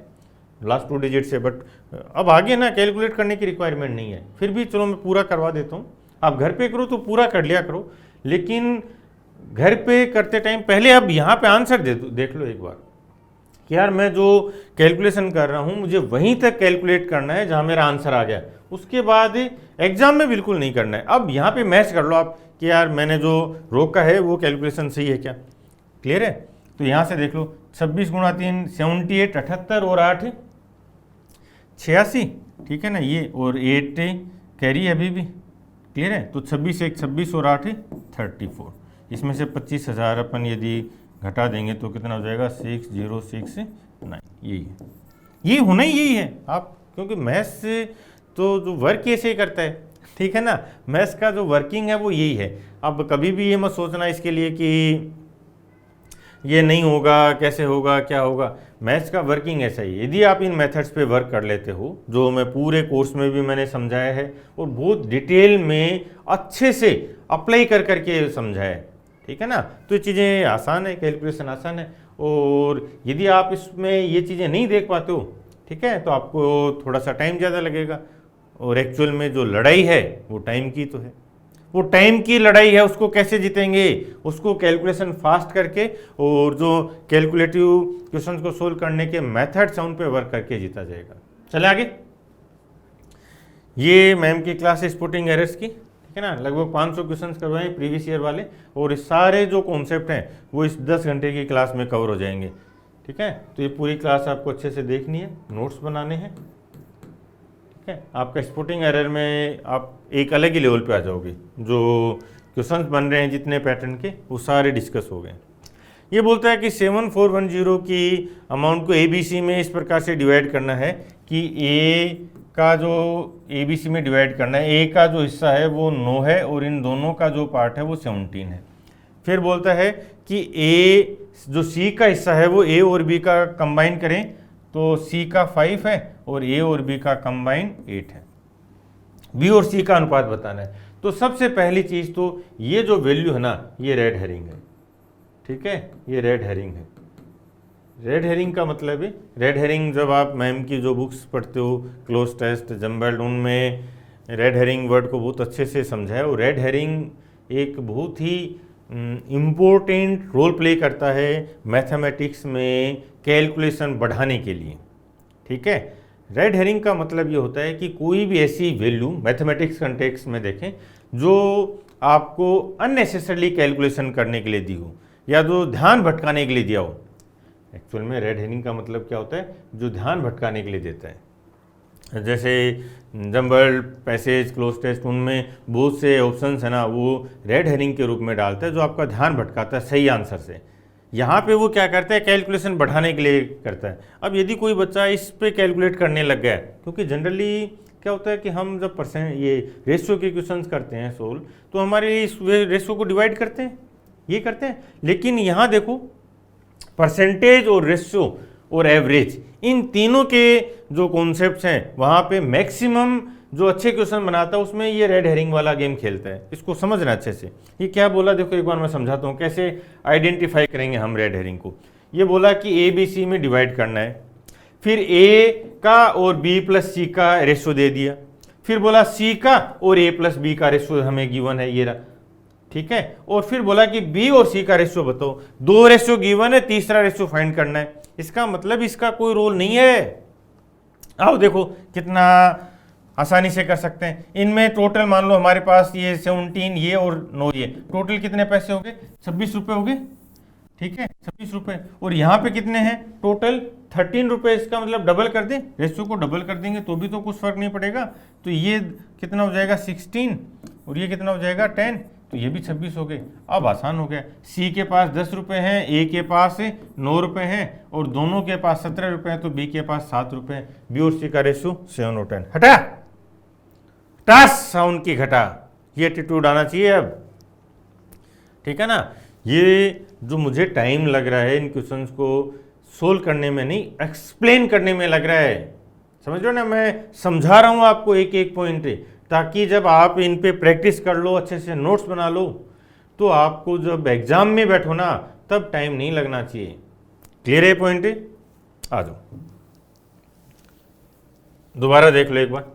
लास्ट 2 डिजिट से, बट अब आगे ना कैलकुलेट करने की रिक्वायरमेंट नहीं है, फिर भी चलो मैं पूरा करवा देता हूँ। आप घर पे करो तो पूरा कर लिया करो, लेकिन घर पे करते टाइम पहले अब यहाँ पे आंसर देख लो एक बार कि यार मैं जो कैलकुलेशन कर रहा हूँ मुझे वहीं तक कैलकुलेट करना है जहाँ मेरा आंसर आ गया, उसके बाद एग्जाम में बिल्कुल नहीं करना है। अब यहाँ पे मैच कर लो आप कि यार मैंने जो रोका है वो कैलकुलेशन सही है क्या, क्लियर है। तो यहाँ से देख लो 26 गुणा 3 78, 78 और 8 86, ठीक है ना, ये और 8 कैरी अभी भी, क्लियर है। तो 26 1 26 और 8 34, इसमें से 25,000 अपन यदि घटा देंगे तो कितना हो जाएगा 6069, यही है, ये होना ही यही है आप, क्योंकि मैथ्स तो जो वर्क ऐसे ही करता है, ठीक है ना, मैथ्स का जो वर्किंग है वो यही है। अब कभी भी ये मत सोचना इसके लिए कि ये नहीं होगा, कैसे होगा, क्या होगा, मैथ्स का वर्किंग ऐसा ही। यदि आप इन मेथड्स पे वर्क कर लेते हो, जो मैं पूरे कोर्स में भी मैंने समझाया है और बहुत डिटेल में अच्छे से अप्लाई कर करके समझाया है, ठीक है ना, तो ये चीज़ें आसान है, कैलकुलेशन आसान है। और यदि आप इसमें ये चीज़ें नहीं देख पाते हो, ठीक है, तो आपको थोड़ा सा टाइम ज़्यादा लगेगा, और एक्चुअल में जो लड़ाई है वो टाइम की तो है, वो टाइम की लड़ाई है, उसको कैसे जीतेंगे, उसको कैलकुलेशन फास्ट करके और जो कैलकुलेटिव क्वेश्चंस को सोल्व करने के मेथड्स हैं उन पे वर्क करके जीता जाएगा। चले आगे, ये मैम की क्लास है स्पोर्टिंग एरर्स की, ठीक है ना, लगभग 500 क्वेश्चंस करवाए प्रीवियस ईयर वाले, और इस सारे जो कॉन्सेप्ट हैं वो इस 10 घंटे की क्लास में कवर हो जाएंगे, ठीक है। तो ये पूरी क्लास आपको अच्छे से देखनी है, नोट्स बनाने हैं, ठीक है। आपका स्पोर्टिंग एरर में आप एक अलग ही लेवल पे आ जाओगे, जो क्वेश्चंस बन रहे हैं जितने पैटर्न के वो सारे डिस्कस हो गए। ये बोलता है कि 7410 की अमाउंट को ABC में इस प्रकार से डिवाइड करना है कि A का जो ABC में डिवाइड करना है, A का जो हिस्सा है वो 9 है और इन दोनों का जो पार्ट है वो 17 है। फिर बोलता है कि A जो C का हिस्सा है वो A और B का कंबाइन करें तो C का 5 है और A और B का कंबाइन 8 है। B और C का अनुपात बताना है। तो सबसे पहली चीज़ तो ये जो वैल्यू है ना, ये रेड हेरिंग है, ठीक है, ये रेड हेरिंग है। रेड हेरिंग का मतलब है, रेड हेरिंग जब आप मैम की जो बुक्स पढ़ते हो, क्लोज टेस्ट, जम्बल्ड, उनमें रेड हेरिंग वर्ड को बहुत अच्छे से समझाया। और रेड हेरिंग एक बहुत ही इम्पोर्टेंट रोल प्ले करता है मैथमेटिक्स में कैलकुलेशन बढ़ाने के लिए, ठीक है। रेड हेरिंग का मतलब ये होता है कि कोई भी ऐसी वैल्यू मैथमेटिक्स कंटेक्स्ट में देखें जो आपको अननेसेसरली कैलकुलेशन करने के लिए दी हो या जो ध्यान भटकाने के लिए दिया हो। एक्चुअल में रेड हेरिंग का मतलब क्या होता है, जो ध्यान भटकाने के लिए देता है। जैसे जम्बल्ड, पैसेज, क्लोज टेस्ट, उनमें बहुत से ऑप्शंस है ना, वो रेड हेरिंग के रूप में डालता है जो आपका ध्यान भटकाता है सही आंसर से। यहाँ पे वो क्या करता है, कैलकुलेशन बढ़ाने के लिए करता है। अब यदि कोई बच्चा इस पे कैलकुलेट करने लग गया, क्योंकि जनरली क्या होता है कि हम जब ये रेशियो के क्वेश्चंस करते हैं सोल्व, तो हमारे इस रेशियो को डिवाइड करते हैं, ये करते हैं। लेकिन यहाँ देखो, परसेंटेज और रेशियो और एवरेज, इन तीनों के जो कॉन्सेप्ट्स हैं वहाँ पे मैक्सिमम जो अच्छे क्वेश्चन बनाता है उसमें ये रेड हेरिंग वाला गेम खेलता है। इसको समझना अच्छे से। ये क्या बोला देखो, एक बार मैं समझाता हूँ कैसे आइडेंटिफाई करेंगे हम रेड हेरिंग को। ये बोला कि ABC में डिवाइड करना है, फिर A का और B प्लस C का रेशियो दे दिया, फिर बोला C का और A प्लस B का रेशियो हमें गिवन है, ये रहा, ठीक है। और फिर बोला कि B और C का रेशियो बताओ, 2 रेशियो गिवन है, तीसरा रेशियो फाइंड करना है। इसका मतलब इसका कोई रोल नहीं है। आओ देखो कितना आसानी से कर सकते हैं। इनमें टोटल मान लो हमारे पास ये 17 ये और 9 ये, टोटल कितने पैसे हो गए, 26 रुपये हो गए, ठीक है, 26 रुपये। और यहाँ पे कितने हैं टोटल, 13 रुपये, इसका मतलब डबल कर दें, रेशियो को डबल कर देंगे तो भी तो कुछ फर्क नहीं पड़ेगा। तो ये कितना हो जाएगा 16 और ये कितना हो जाएगा 10, तो ये भी 26 हो गए। अब आसान हो गया, सी के पास 10 रुपये हैं, ए के पास 9 रुपये हैं और दोनों के पास 17 रुपये हैं, तो बी के पास 7 रुपये हैं। बी और सी का रेशियो 7 और 10। हटा टास साउंड की घटा, ये एटीट्यूड आना चाहिए अब, ठीक है ना। ये जो मुझे टाइम लग रहा है इन क्वेश्चंस को सोल्व करने में नहीं, एक्सप्लेन करने में लग रहा है, समझ रहे हो ना। मैं समझा रहा हूँ आपको एक एक पॉइंट, ताकि जब आप इन पे प्रैक्टिस कर लो, अच्छे से नोट्स बना लो, तो आपको जब एग्जाम में बैठो ना तब टाइम नहीं लगना चाहिए। क्लियर है पॉइंट? आ जाओ दोबारा देख लो एक बार।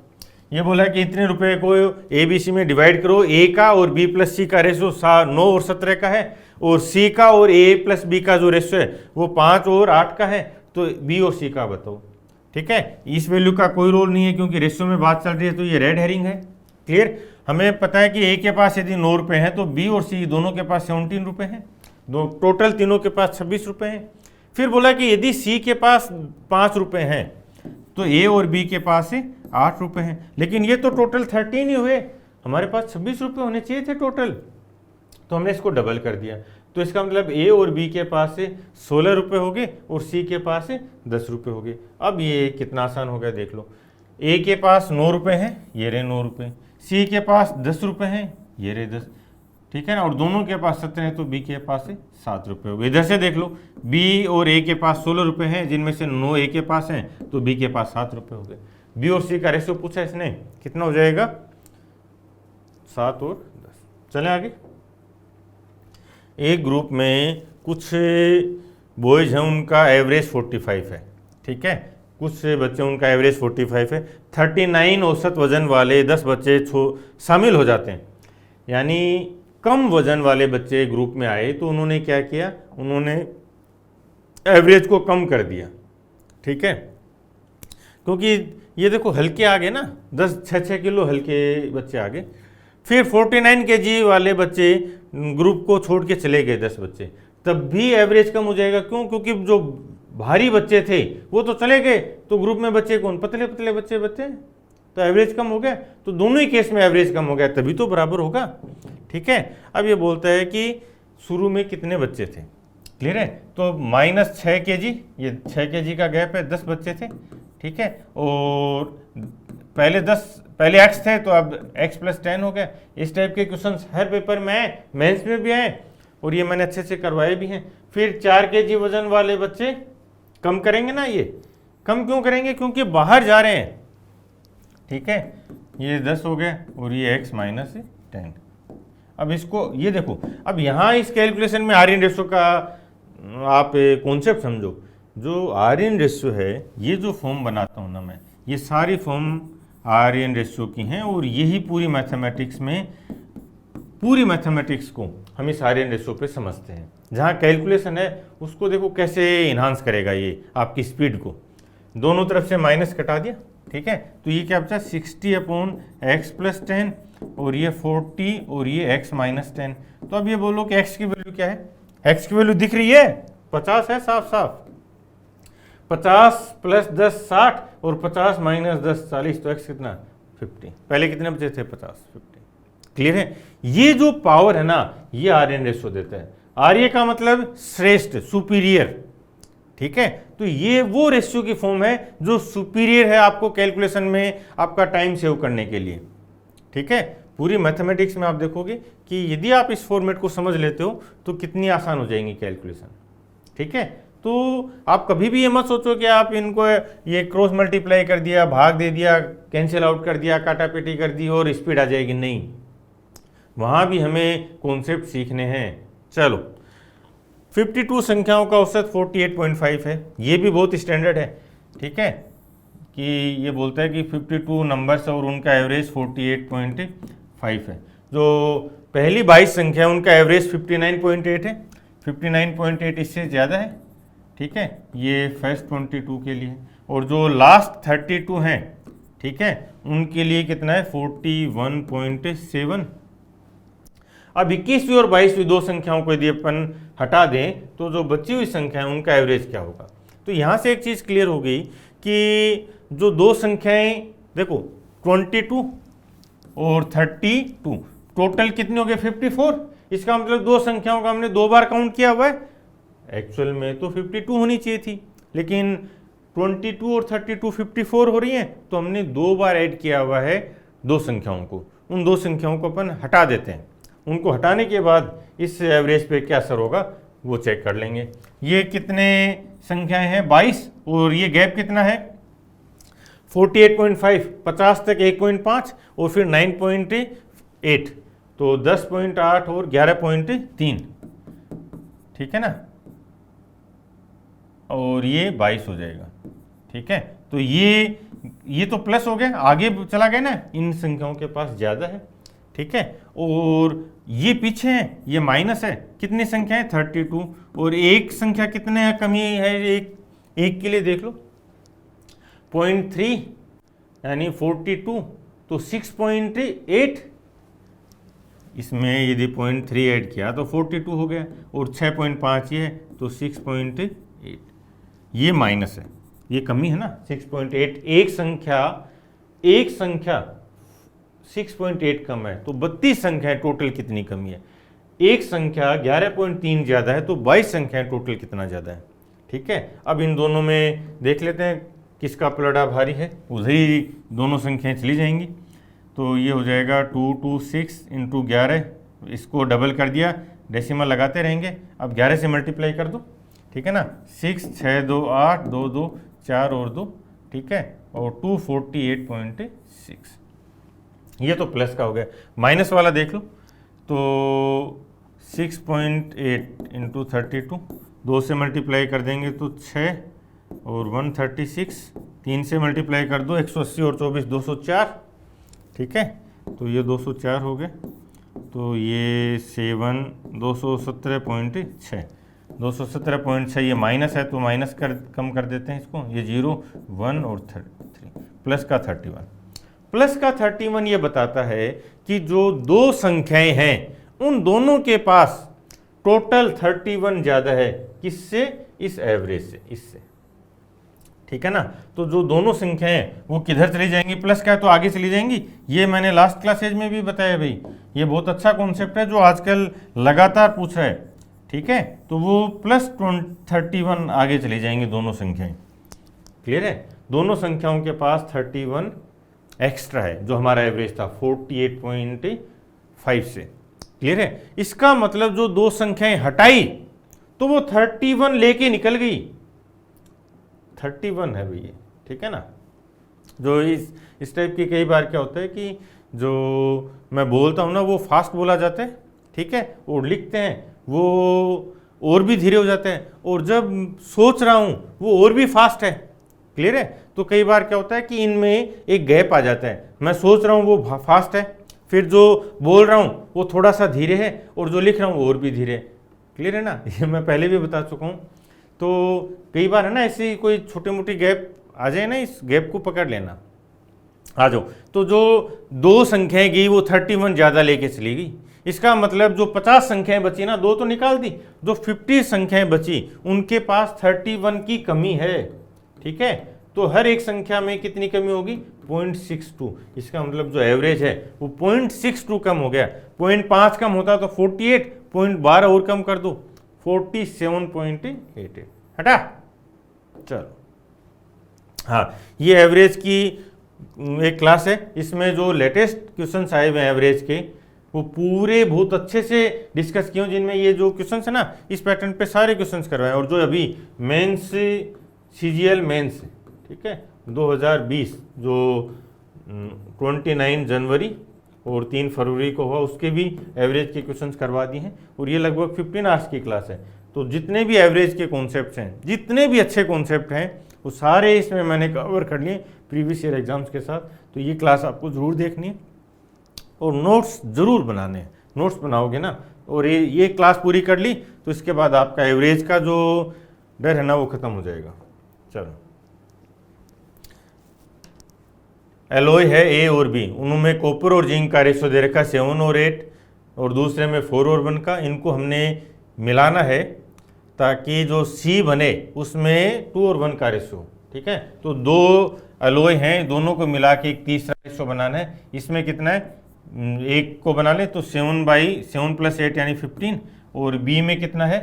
ये बोला कि इतने रुपए को ए बी सी में डिवाइड करो, ए का और बी प्लस सी का रेशियो 9 और 17 का है, और सी का और ए प्लस बी का जो रेशियो है वो 5 और 8 का है, तो बी और सी का बताओ, ठीक है। इस वैल्यू का कोई रोल नहीं है क्योंकि रेशियो में बात चल रही है, तो ये रेड हेरिंग है। क्लियर? हमें पता है कि ए के पास यदि 9 रुपये हैं तो बी और सी दोनों के पास 17 रुपये हैं, दो टोटल तीनों के पास 26 रुपये हैं। फिर बोला कि यदि सी के पास 5 रुपये हैं तो ए और बी के पास 8 रुपये हैं, लेकिन ये तो टोटल 13 ही हुए, हमारे पास 26 रुपये होने चाहिए थे टोटल, तो हमने इसको डबल कर दिया। तो इसका मतलब ए और बी के पास 16 रुपये हो गए और सी के पास 10 रुपये हो गए। अब ये कितना आसान हो गया देख लो, ए के पास 9 रुपये हैं, ये रहे 9 रुपये, सी के पास 10 रुपये हैं, ये रहे 10, ठीक है ना, और दोनों के पास 17 है तो बी के पास 7 रुपये हो गए। इधर से देख लो, बी और ए के पास 16 रुपये हैं, जिनमें से 9 ए के पास हैं, तो बी के पास 7 रुपये हो गए। बी और सी का रेशियो पूछा इसने, कितना हो जाएगा 7 और 10। चलें आगे। एक ग्रुप में कुछ बॉयज़ हैं, उनका एवरेज 45 है, ठीक है, कुछ बच्चे उनका एवरेज 45 है, 39 औसत वजन वाले 10 बच्चे शामिल हो जाते हैं। यानी कम वजन वाले बच्चे ग्रुप में आए तो उन्होंने क्या किया, उन्होंने एवरेज को कम कर दिया, ठीक है, क्योंकि ये देखो हल्के आ गए ना, 6 किलो हल्के बच्चे आ गए। फिर 49 kg वाले बच्चे ग्रुप को छोड़ के चले गए 10 बच्चे, तब भी एवरेज कम हो जाएगा। क्यों? क्योंकि जो भारी बच्चे थे वो तो चले गए, तो ग्रुप में बच्चे कौन, पतले पतले बच्चे बच्चे, तो एवरेज कम हो गया। तो दोनों ही केस में एवरेज कम हो गया, तभी तो बराबर होगा, ठीक है। अब ये बोलता है कि शुरू में कितने बच्चे थे, क्लियर है, तो -6 kg, ये 6 kg का गैप है, 10 बच्चे थे, ठीक है, और पहले x थे तो अब x + 10 हो गया। इस टाइप के क्वेश्चंस हर पेपर में मेंस में भी आए और ये मैंने अच्छे से करवाए भी हैं। फिर 4 kg वजन वाले बच्चे कम करेंगे ना, ये कम क्यों करेंगे, क्योंकि बाहर जा रहे हैं, ठीक है, ये 10 हो गए और ये x - 10। अब इसको ये देखो, अब यहाँ इस कैलकुलेशन में आर्यन रेशियो का आप कॉन्सेप्ट समझो। जो आर्यन रेशियो है, ये जो फॉर्म बनाता हूँ ना मैं, ये सारी फॉर्म आर्यन रेशियो की हैं, और यही पूरी मैथमेटिक्स को हम इस आर्यन रेशियो पे समझते हैं। जहाँ कैलकुलेशन है उसको देखो कैसे इन्हांस करेगा ये आपकी स्पीड को। दोनों तरफ से माइनस कटा दिया, ठीक है, तो ये क्या बचा 60/x + 10 और ये 40 और ये x - 10। तो अब ये बोलो कि x की वैल्यू क्या है, x की वैल्यू दिख रही है 50 है, साफ साफ 50 + 10 60 और 50 - 10 40, तो x कितना 50। पहले कितने बचे थे 50 50। क्लियर है? ये जो पावर है ना, ये आर्यन रेशियो देता है। आर्य का मतलब श्रेष्ठ, सुपीरियर, ठीक है, तो ये वो रेशियो की फॉर्म है जो सुपीरियर है आपको कैलकुलेशन में आपका टाइम सेव करने के लिए, ठीक है। पूरी मैथमेटिक्स में आप देखोगे कि यदि आप इस फॉर्मेट को समझ लेते हो तो कितनी आसान हो जाएंगी कैलकुलेशन, ठीक है। तो आप कभी भी ये मत सोचो कि आप इनको ये क्रॉस मल्टीप्लाई कर दिया, भाग दे दिया, कैंसिल आउट कर दिया, काटापेटी कर दी और स्पीड आ जाएगी, नहीं, वहाँ भी हमें कॉन्सेप्ट सीखने हैं। चलो, 52 संख्याओं का औसत 48.5 है, ये भी बहुत स्टैंडर्ड है, ठीक है, कि ये बोलता है कि 52 नंबर्स और उनका एवरेज 48.5 है। जो पहली 22 संख्या उनका एवरेज 59.8 है, 59.8 इससे ज़्यादा है, ठीक है, ये फर्स्ट 22 के लिए, और जो लास्ट 32 हैं, ठीक है, उनके लिए कितना है 41.7। अब 21वीं और 22वीं दो संख्याओं को यदि अपन हटा दें तो जो बची हुई संख्या है उनका एवरेज क्या होगा, तो यहाँ से एक चीज़ क्लियर हो गई कि जो दो संख्याएं देखो 22 और 32 टोटल कितने हो गए 54। इसका मतलब दो संख्याओं का हमने दो बार काउंट किया हुआ है। एक्चुअल में तो 52 होनी चाहिए थी, लेकिन 22 और 32 54 हो रही हैं, तो हमने दो बार ऐड किया हुआ है दो संख्याओं को। उन दो संख्याओं को अपन हटा देते हैं। उनको हटाने के बाद इस एवरेज पे क्या असर होगा वो चेक कर लेंगे। ये कितने संख्याएं हैं 22, और ये गैप कितना है 48.5, 50 तक 1.5 और फिर 9.8, तो 10.8 और 11.3, ठीक है ना, और ये 22 हो जाएगा। ठीक है, तो ये तो प्लस हो गया, आगे चला गया ना, इन संख्याओं के पास ज़्यादा है। ठीक है, और ये पीछे है, ये माइनस है। कितनी संख्या है 32, और एक संख्या कितने है कमी है, एक के लिए देख लो 0.3 यानी 42, तो 6.8, इसमें यदि 0.3 ऐड किया तो 42 हो गया, और 6.5 ये है तो 6.8, ये माइनस है, ये कमी है ना 6.8। एक संख्या 6.8 कम है तो 32 संख्याएं टोटल कितनी कमी है। एक संख्या 11.3 ज़्यादा है तो 22 संख्याएं टोटल कितना ज़्यादा है। ठीक है, अब इन दोनों में देख लेते हैं किसका पलड़ा भारी है, उधर ही दोनों संख्याएं चली जाएंगी। तो ये हो जाएगा 226 इंटू 11, इसको डबल कर दिया, डेसिमल लगाते रहेंगे। अब 11 से मल्टीप्लाई कर दो, ठीक है ना, 6 6 2 8 2 2 4 और 2, ठीक है, और 248.6, ये तो प्लस का हो गया। माइनस वाला देख लो, तो 6.8 इंटू 32, 2 से मल्टीप्लाई कर देंगे तो 6 और 136, 3 से मल्टीप्लाई कर दो 180 और 24 204, ठीक है, तो ये 204 हो गए। तो ये 7 217.6, 217.6 ये माइनस है तो माइनस कम कर देते हैं इसको, ये 0 1 और 3, प्लस का 31। प्लस का 31 ये बताता है कि जो दो संख्याएं हैं उन दोनों के पास टोटल 31 ज़्यादा है, किससे, इस एवरेज से, इससे। ठीक है ना, तो जो दोनों संख्याएं वो किधर चली जाएंगी, प्लस का है तो आगे चली जाएंगी। ये मैंने लास्ट क्लासेज में भी बताया भाई, ये बहुत अच्छा कॉन्सेप्ट है जो आजकल लगातार पूछ रहा है। ठीक है, तो वो प्लस 31 आगे चली जाएंगी दोनों संख्याएं। क्लियर है, दोनों संख्याओं के पास 31 एक्स्ट्रा है जो हमारा एवरेज था 48.5 से। क्लियर है, इसका मतलब जो दो संख्याएं हटाई तो वो 31 लेके निकल गई, 31 है भैया। ठीक है ना, जो इस टाइप की कई बार क्या होता है कि जो मैं बोलता हूँ ना वो फास्ट बोला जाता है, ठीक है, और लिखते हैं वो और भी धीरे हो जाते हैं, और जब सोच रहा हूँ वो और भी फास्ट है। क्लियर है, तो कई बार क्या होता है कि इनमें एक गैप आ जाता है, मैं सोच रहा हूँ वो फास्ट है, फिर जो बोल रहा हूँ वो थोड़ा सा धीरे है, और जो लिख रहा हूँ वो और भी धीरे है। क्लियर है ना, ये मैं पहले भी बता चुका हूँ। तो कई बार है ना ऐसी कोई छोटी मोटी गैप आ जाए ना, इस गैप को पकड़ लेना। आ जाओ, तो जो दो संख्याएं गई वो 31 ज़्यादा लेके चली गई। इसका मतलब जो 50 संख्याएं बची ना, दो तो निकाल दी, जो 50 संख्याएं बची उनके पास 31 की कमी है। ठीक है, तो हर एक संख्या में कितनी कमी होगी 0.62। इसका मतलब जो एवरेज है वो 0.62 कम हो गया। 0.5 कम होता तो 48, 0.12 और कम कर दो 47.88, हटा। चलो, हाँ, ये एवरेज की एक क्लास है, इसमें जो लेटेस्ट क्वेश्चंस आए हुए हैं एवरेज के वो पूरे बहुत अच्छे से डिस्कस किए, जिनमें ये जो क्वेश्चंस है ना इस पैटर्न पे सारे क्वेश्चंस करवाए। और जो अभी मेंस CGL मेंस, ठीक है, 2020 जो 29 जनवरी और 3 फरवरी को हुआ, उसके भी एवरेज के क्वेश्चंस करवा दिए हैं। और ये लगभग 15 आवर्स की क्लास है। तो जितने भी एवरेज के कॉन्सेप्ट हैं, जितने भी अच्छे कॉन्सेप्ट हैं, वो सारे इसमें मैंने कवर कर लिए प्रीवियस ईयर एग्जाम्स के साथ। तो ये क्लास आपको ज़रूर देखनी है और नोट्स ज़रूर बनाने हैं। नोट्स बनाओगे ना और ये क्लास पूरी कर ली तो इसके बाद आपका एवरेज का जो डर है ना वो ख़त्म हो जाएगा। चलो, एलॉय है A और B, उनमें कॉपर और जिंक का रेशो दे रखा 7 और 8, और दूसरे में 4 और 1 का। इनको हमने मिलाना है ताकि जो C बने उसमें 2 और 1 का रेशो, ठीक है। तो 2 अलॉय हैं, दोनों को मिला के एक तीसरा रेशो बनाना है। इसमें कितना है, एक को बना ले तो 7/7 + 8 यानी 15, और B में कितना है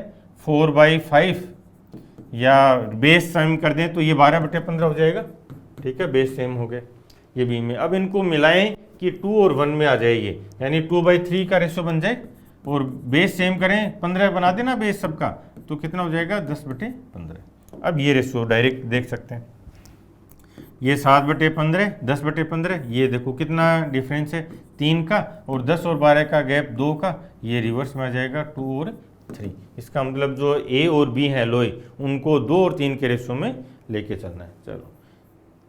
4/5, या बेस सेम कर दें तो ये 12/15 हो जाएगा, ठीक है, बेस सेम हो गया ये B में। अब इनको मिलाएं कि 2 और 1 में आ जाएगी, यानी 2/3 का रेशो बन जाए, और बेस सेम करें 15 बना देना बेस सबका, तो कितना हो जाएगा 10/15। अब ये रेशो डायरेक्ट देख सकते हैं, ये 7/15, 10/15, ये देखो कितना डिफरेंस है 3 का, और 10 और 12 का गैप 2 का, ये रिवर्स में आ जाएगा 2 और 3। इसका मतलब जो A और B है एलॉय, उनको 2 और 3 के रेशो में लेके चलना है। चलो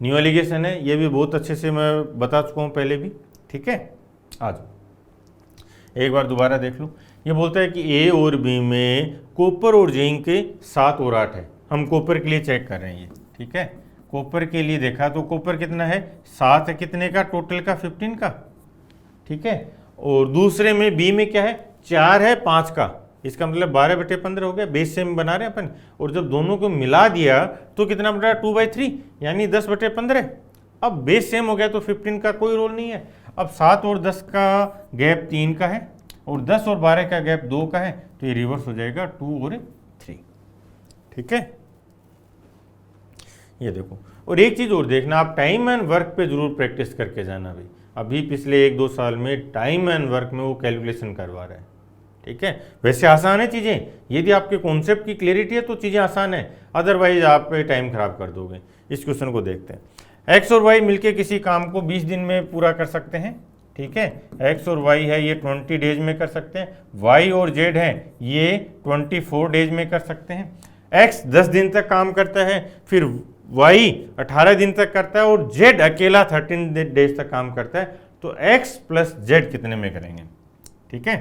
न्यू एलिगेशन है, ये भी बहुत अच्छे से मैं बता चुका हूँ पहले भी, ठीक है। आ जाओ एक बार दोबारा देख लो। ये बोलता है कि A और B में कॉपर और जिंक 7 और 8 है। हम कॉपर के लिए चेक कर रहे हैं ये, ठीक है। कॉपर के लिए देखा तो कॉपर कितना है 7 है, कितने का टोटल का 15 का, ठीक है। और दूसरे में B में क्या है 4 है 5 का, इसका मतलब 12/15 हो गया, बेस सेम बना रहे हैं अपन। और जब दोनों को मिला दिया तो कितना बन रहा है 2/3 यानी 10/15। अब बेस सेम हो गया तो 15 का कोई रोल नहीं है। अब 7 और 10 का गैप 3 का है, और 10 और 12 का गैप 2 का है, तो ये रिवर्स हो जाएगा 2 और 3, ठीक है। ये देखो, और एक चीज़ और देखना, आप टाइम एंड वर्क पे जरूर प्रैक्टिस करके जाना भाई। अभी पिछले 1-2 साल में टाइम एंड वर्क में वो कैलकुलेशन करवा रहा है, ठीक है। वैसे आसान है चीज़ें, यदि आपके कॉन्सेप्ट की क्लैरिटी है तो चीज़ें आसान है, अदरवाइज आप टाइम खराब कर दोगे। इस क्वेश्चन को देखते हैं। एक्स और वाई मिलके किसी काम को 20 दिन में पूरा कर सकते हैं, ठीक है। एक्स और वाई है ये 20 डेज में कर सकते हैं, वाई और जेड है ये 24 डेज में कर सकते हैं। एक्स 10 दिन तक काम करता है, फिर वाई 18 दिन तक करता है, और जेड अकेला 13 डेज तक काम करता है। तो एक्स प्लस जेड कितने में करेंगे, ठीक है।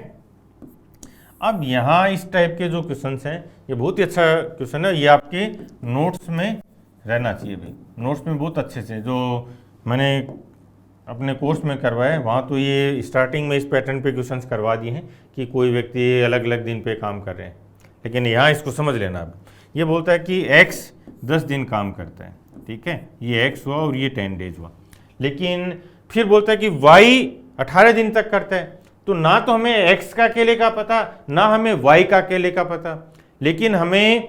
अब यहाँ इस टाइप के जो क्वेश्चंस हैं, ये बहुत ही अच्छा क्वेश्चन है, ये आपके नोट्स में रहना चाहिए भाई। नोट्स में बहुत अच्छे से जो मैंने अपने कोर्स में करवाया है, वहाँ तो ये स्टार्टिंग में इस पैटर्न पे क्वेश्चंस करवा दिए हैं कि कोई व्यक्ति अलग अलग दिन पे काम कर रहे हैं, लेकिन यहाँ इसको समझ लेना। अब ये बोलता है कि x 10 दिन काम करता है, ठीक है, ये x हुआ और ये 10 डेज हुआ। लेकिन फिर बोलता है कि y 18 दिन तक करता है, तो ना तो हमें x का अकेले का पता, ना हमें y का अकेले का पता, लेकिन हमें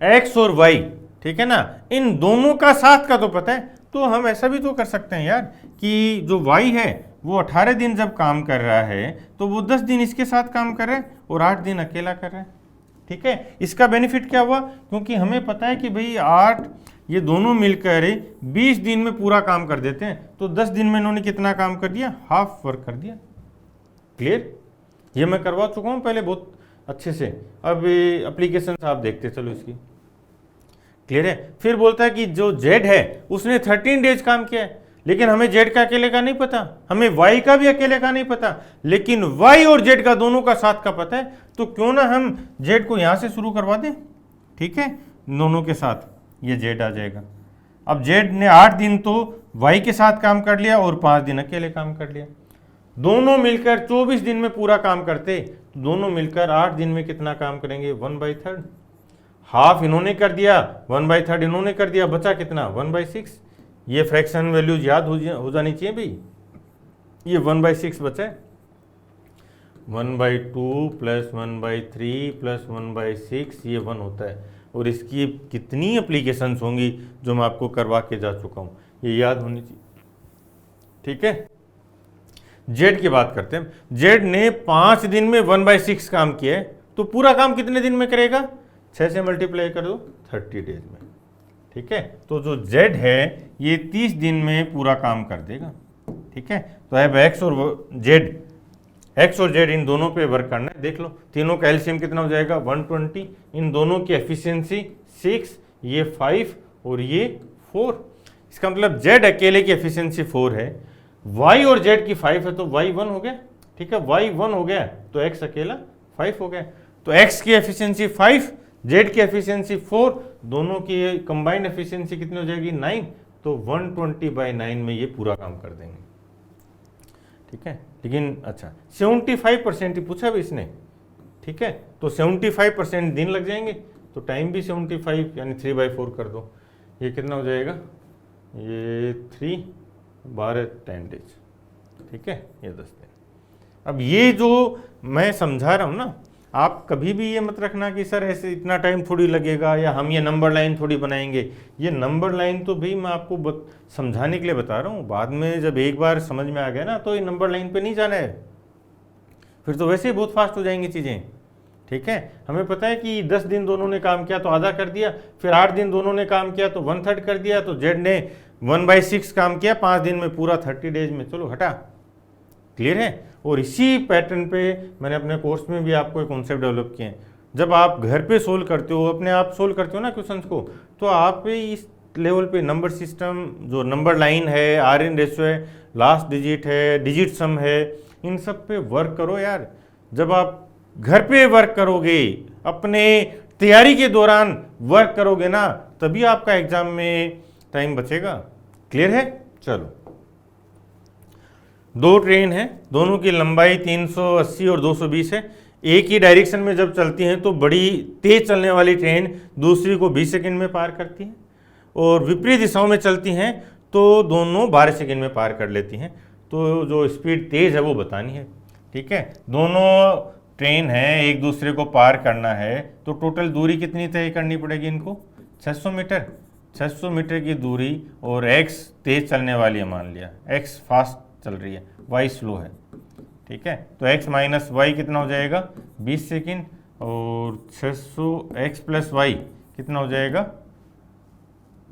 x और y, ठीक है ना, इन दोनों का साथ का तो पता है। तो हम ऐसा भी तो कर सकते हैं यार कि जो y है वो 18 दिन जब काम कर रहा है तो वो 10 दिन इसके साथ काम कर रहा है और 8 दिन अकेला कर रहा है, ठीक है। इसका बेनिफिट क्या हुआ, क्योंकि हमें पता है कि भाई 8 ये दोनों मिलकर 20 दिन में पूरा काम कर देते हैं, तो 10 दिन में इन्होंने कितना काम कर दिया, हाफ वर्क कर दिया। क्लियर, ये मैं करवा चुका हूँ पहले बहुत अच्छे से। अब एप्लीकेशन आप देखते चलो इसकी, क्लियर है। फिर बोलता है कि जो जेड है उसने 13 डेज काम किया है, लेकिन हमें जेड का अकेले का नहीं पता, हमें वाई का भी अकेले का नहीं पता, लेकिन वाई और जेड का दोनों का साथ का पता है। तो क्यों ना हम जेड को यहां से शुरू करवा दें, ठीक है, दोनों के साथ ये जेड आ जाएगा। अब जेड ने 8 दिन तो वाई के साथ काम कर लिया और 5 दिन अकेले काम कर लिया। दोनों मिलकर 24 दिन में पूरा काम करते, तो दोनों मिलकर 8 दिन में कितना काम करेंगे, 1/3। हाफ इन्होंने कर दिया, 1/3 इन्होंने कर दिया, बचा कितना 1/6। ये फ्रैक्शन वैल्यूज याद हो जानी चाहिए भाई। ये 1/6 बचा है, 1/2 + 1/3 + 1/6 ये 1 होता है। और इसकी कितनी एप्लीकेशंस होंगी जो मैं आपको करवा के जा चुका हूँ, ये याद होनी चाहिए, ठीक है। जेड की बात करते हैं। जेड ने 5 दिन में 1/6 काम किया है, तो पूरा काम कितने दिन में करेगा, 6 से मल्टीप्लाई कर दो 30 डेज में, ठीक है। तो जो जेड है ये 30 दिन में पूरा काम कर देगा, ठीक है। तो अब एक्स और जेड इन दोनों पे वर्क करना है। देख लो तीनों का एलसीएम कितना हो जाएगा 120, इन दोनों की एफिशिएंसी 6, ये 5 और ये 4। इसका मतलब जेड अकेले की एफिशिएंसी 4 है, वाई और जेड की 5 है, तो वाई 1 हो गया, ठीक है। वाई 1 हो गया तो एक्स अकेला 5 हो गया। तो एक्स की एफिशिएंसी 5, जेड की एफिशिएंसी 4, दोनों की कंबाइंड एफिशिएंसी कितनी हो जाएगी 9। तो 120/9 में ये पूरा काम कर देंगे, ठीक है। लेकिन अच्छा 75% ही पूछा भी इसने, ठीक है। तो 75% दिन लग जाएंगे, तो टाइम भी 75 यानी 3/4 कर दो। ये कितना हो जाएगा, ये 3 12 10 डेज, ठीक है, ये 10 दिन। अब ये जो मैं समझा रहा हूँ ना, आप कभी भी ये मत रखना कि सर ऐसे इतना टाइम थोड़ी लगेगा या हम ये नंबर लाइन थोड़ी बनाएंगे। ये नंबर लाइन तो भी मैं आपको समझाने के लिए बता रहा हूँ। बाद में जब एक बार समझ में आ गया ना, तो ये नंबर लाइन पे नहीं जाना है, फिर तो वैसे ही बहुत फास्ट हो जाएंगी चीज़ें, ठीक है। हमें पता है कि 10 दिन दोनों ने काम किया तो आधा कर दिया, फिर 8 दिन दोनों ने काम किया तो 1/3 कर दिया, तो जेड ने 1/6 काम किया 5 दिन में, पूरा 30 डेज में। चलो हटा, क्लियर है। और इसी पैटर्न पे मैंने अपने कोर्स में भी आपको एक कॉन्सेप्ट डेवलप किए हैं। जब आप घर पे सोल्व करते हो, अपने आप सोल्व करते हो ना क्वेश्चंस को, तो आप इस लेवल पे नंबर सिस्टम, जो नंबर लाइन है, आर-एन रेशियो है, लास्ट डिजिट है, डिजिट सम है, इन सब पे वर्क करो यार। जब आप घर पे वर्क करोगे, अपने तैयारी के दौरान वर्क करोगे ना, तभी आपका एग्जाम में टाइम बचेगा। क्लियर है। चलो, 2 ट्रेन है, दोनों की लंबाई 380 और 220 है। एक ही डायरेक्शन में जब चलती हैं तो बड़ी तेज चलने वाली ट्रेन दूसरी को 20 सेकंड में पार करती है, और विपरीत दिशाओं में चलती हैं तो दोनों 12 सेकंड में पार कर लेती हैं। तो जो स्पीड तेज है वो बतानी है, ठीक है। दोनों ट्रेन है, एक दूसरे को पार करना है, तो टोटल दूरी कितनी तय करनी पड़ेगी इनको, 600 मीटर। 600 मीटर की दूरी, और x तेज चलने वाली है, मान लिया x फास्ट चल रही है, y स्लो है, ठीक है। तो x माइनस वाई कितना हो जाएगा, 20 सेकेंड, और 600 x प्लस वाई कितना हो जाएगा,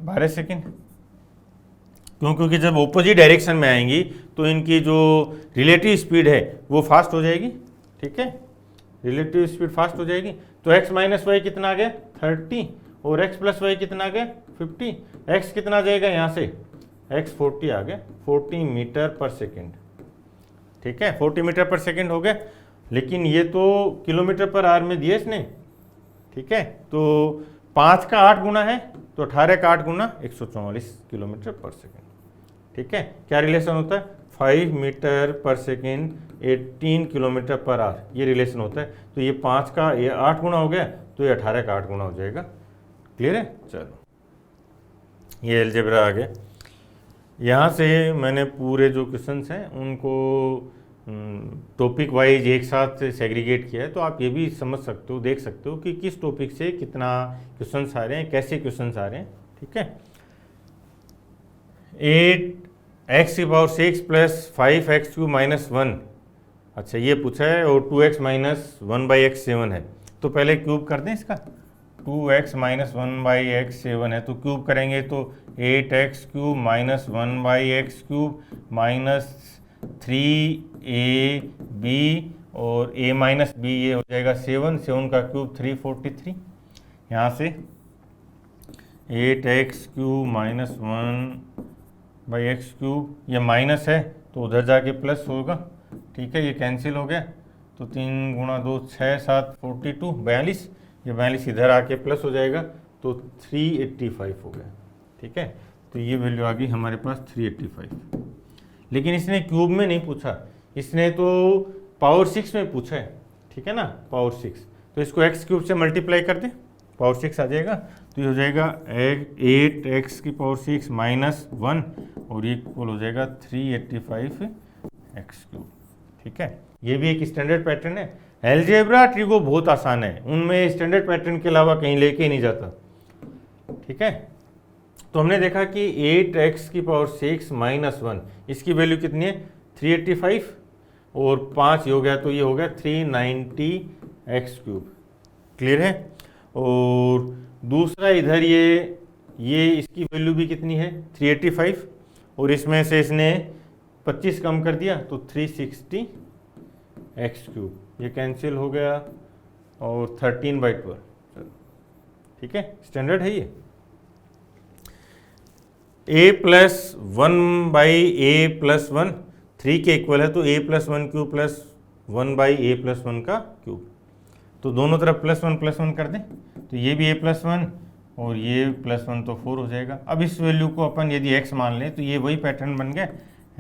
12 सेकेंड। क्यों, क्योंकि जब ऑपोजिट डायरेक्शन में आएंगी तो इनकी जो रिलेटिव स्पीड है वो फास्ट हो जाएगी, ठीक है, रिलेटिव स्पीड फास्ट हो जाएगी। तो x माइनस वाई कितना आ गया, 30, और x प्लस वाई कितना आ गया, 50। x कितना आ जाएगा यहाँ से, x 40 आ गया, 40 मीटर पर सेकेंड, ठीक है, 40 मीटर पर सेकेंड हो गया। लेकिन ये तो किलोमीटर पर आवर में दिया इसने, ठीक है। तो 5 का 8 गुना है, तो 18 का 8 गुना 144 किलोमीटर पर सेकेंड, ठीक है। क्या रिलेशन होता है, 5 मीटर पर सेकेंड 18 किलोमीटर पर आवर, ये रिलेशन होता है। तो ये 5 का ये 8 गुना हो गया, तो ये 18 का 8 गुना हो जाएगा। क्लियर है। चलो, ये अलजेब्रा आ गया। यहाँ से मैंने पूरे जो क्वेश्चंस हैं उनको टॉपिक वाइज एक साथ सेग्रीगेट किया है, तो आप ये भी समझ सकते हो, देख सकते हो कि किस टॉपिक से कितना क्वेश्चंस आ रहे हैं, कैसे क्वेश्चंस आ रहे हैं, ठीक है। 8x⁶ प्लस 5x³ माइनस 1, अच्छा ये पूछा है, और 2x माइनस 1/x 7 है। तो पहले क्यूब कर दें इसका, 2x माइनस 1/x 7 है, तो क्यूब करेंगे तो 8x³ minus 1/x³ minus 3ab, और a माइनस b ये हो जाएगा 7 का क्यूब 343। यहाँ से 8x³ माइनस 1/x³ ये माइनस है तो उधर जाके प्लस होगा, ठीक है, ये कैंसिल हो गया। तो 3 गुणा 2 6 7 42 42, ये 42 इधर आके प्लस हो जाएगा, तो 385 हो गया, ठीक है। तो ये वैल्यू आ गई हमारे पास 385। लेकिन इसने क्यूब में नहीं पूछा, इसने तो पावर 6 में पूछा है, ठीक है ना, पावर 6। तो इसको x³ से मल्टीप्लाई कर दें, पावर 6 आ जाएगा। तो ये हो जाएगा 8x⁶ माइनस 1, और ये इक्वल हो जाएगा 385x³, ठीक है। ये भी एक स्टैंडर्ड पैटर्न है। अलजेब्रा ट्रिगो बहुत आसान है, उनमें स्टैंडर्ड पैटर्न के अलावा कहीं लेके ही नहीं जाता, ठीक है। तो हमने देखा कि 8x⁶ माइनस 1, इसकी वैल्यू कितनी है, 385, और 5 हो गया तो ये हो गया 390x³। क्लियर है। और दूसरा इधर ये इसकी वैल्यू भी कितनी है, 385, और इसमें से इसने 25 कम कर दिया तो 360x³, ये कैंसिल हो गया, और 13/12, ठीक है, स्टैंडर्ड है ये। a+1/a+1 3 के इक्वल है, तो a+1³ प्लस 1/a+1 का क्यूब, तो दोनों तरफ +1 कर दें, तो ये भी a+1 और ये +1 तो 4 हो जाएगा। अब इस वैल्यू को अपन यदि x मान लें तो ये वही पैटर्न बन गया,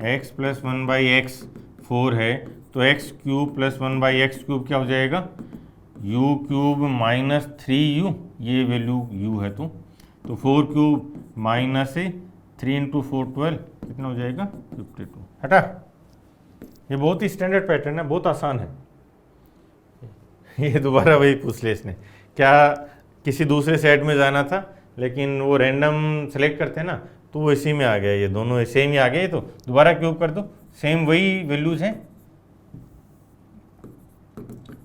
x + 1/x 4 है, तो x³ + 1/x³ क्या हो जाएगा, यू क्यूब माइनस 3u, ये वैल्यू u है तो 4 क्यूब माइनस 3 इंटू 4 12 कितना हो जाएगा 52। हटा, ये बहुत ही स्टैंडर्ड पैटर्न है, बहुत आसान है। ये दोबारा वही पूछ ले इसने, क्या किसी दूसरे सेट में जाना था लेकिन वो रैंडम सेलेक्ट करते हैं ना, तो वो इसी में आ गया, ये दोनों सेम ही आ गए, तो दोबारा क्यूब कर दो, सेम वही वैल्यूज हैं।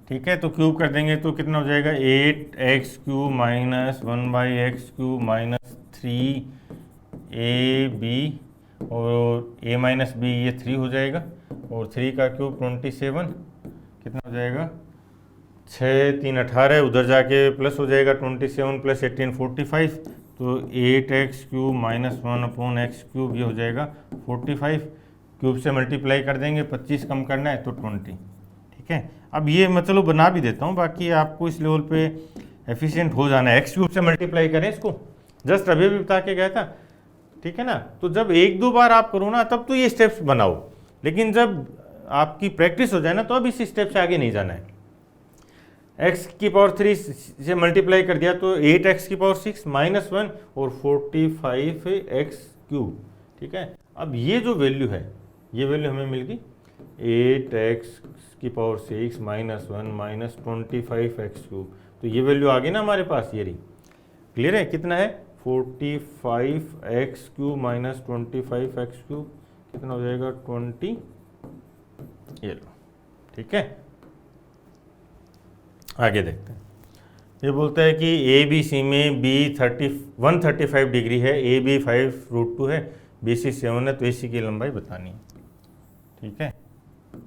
ठीक है, तो क्यूब कर देंगे तो कितना हो जाएगा 8x cube minus 1/x cube minus 3ab, और a माइनस b ये 3 हो जाएगा, और 3 का क्यूब 27, कितना हो जाएगा 6 3 18, उधर जाके प्लस हो जाएगा 27 प्लस 18 45, तो 8x cube minus 1/x cube ये हो जाएगा 45, क्यूब से मल्टीप्लाई कर देंगे, 25 कम करना है तो 20। ठीक है, अब ये मैं चलो बना भी देता हूँ, बाकी आपको इस लेवल पे एफिशिएंट हो जाना है। एक्स क्यूब से मल्टीप्लाई करें इसको, जस्ट अभी भी बता के गया था। ठीक है ना, तो जब एक दो बार आप करो ना तब तो ये स्टेप्स बनाओ, लेकिन जब आपकी प्रैक्टिस हो जाए ना तो अब इस स्टेप से आगे नहीं जाना है। x की पावर 3 से मल्टीप्लाई कर दिया तो 8x की पावर 6 माइनस 1 और 45x क्यूब। ठीक है, अब ये जो वैल्यू है ये वैल्यू हमें मिल गई 8x की power 6 minus 1 minus 25x cube, तो ये वैल्यू आ गई ना हमारे पास, ये रही। क्लियर है, कितना है 45x cube minus 25x cube, कितना हो जाएगा 20, ये लो। ठीक है, आगे देखते हैं। ये बोलता है कि ए बी सी में बी 135 डिग्री है, ए बी 5√2 है, बी सी 7 है, तो ए सी की लंबाई बतानी है। ठीक है,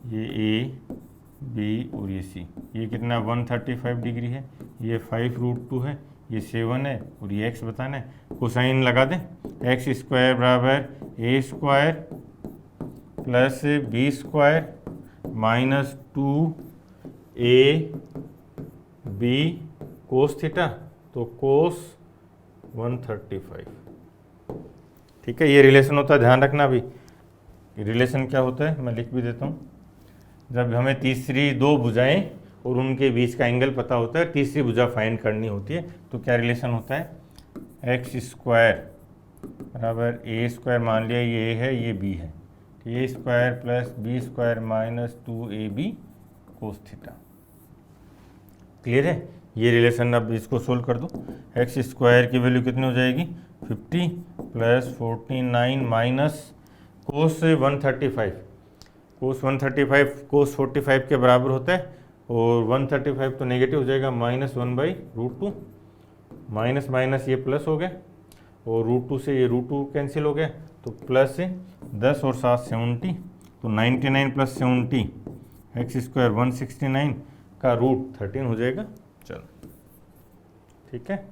ये ए बी और ये सी, ये कितना 135 डिग्री है, ये 5√2 है, ये 7 है, और ये एक्स बताना है। कोसाइन लगा दें, एक्स स्क्वायर बराबर A square plus B square minus 2a B cos theta, तो कोस 135। ठीक है, ये रिलेशन होता है, ध्यान रखना भी। रिलेशन क्या होता है मैं लिख भी देता हूँ। जब हमें तीसरी दो भुजाएं और उनके बीच का एंगल पता होता है, तीसरी भुजा फाइंड करनी होती है, तो क्या रिलेशन होता है एक्स स्क्वायर बराबर ए स्क्वायर, मान लिया ये ए है ये बी है, A square plus B square minus 2ab cos theta. Clear है, ये रिलेशन। अब इसको सोल्व कर दो, एक्स स्क्वायर की वैल्यू कितनी हो जाएगी 50 प्लस 49 माइनस कोस 135, कोस 135 कोस 45 के बराबर होता है, और 135 तो नेगेटिव हो जाएगा, माइनस 1/√2, माइनस माइनस ये प्लस हो गया, और √2 से ये √2 कैंसिल हो गया, तो प्लस 10 और 7 70, तो 99 प्लस 70 एक्स स्क्वायर 169 का √13 हो जाएगा। चलो ठीक है,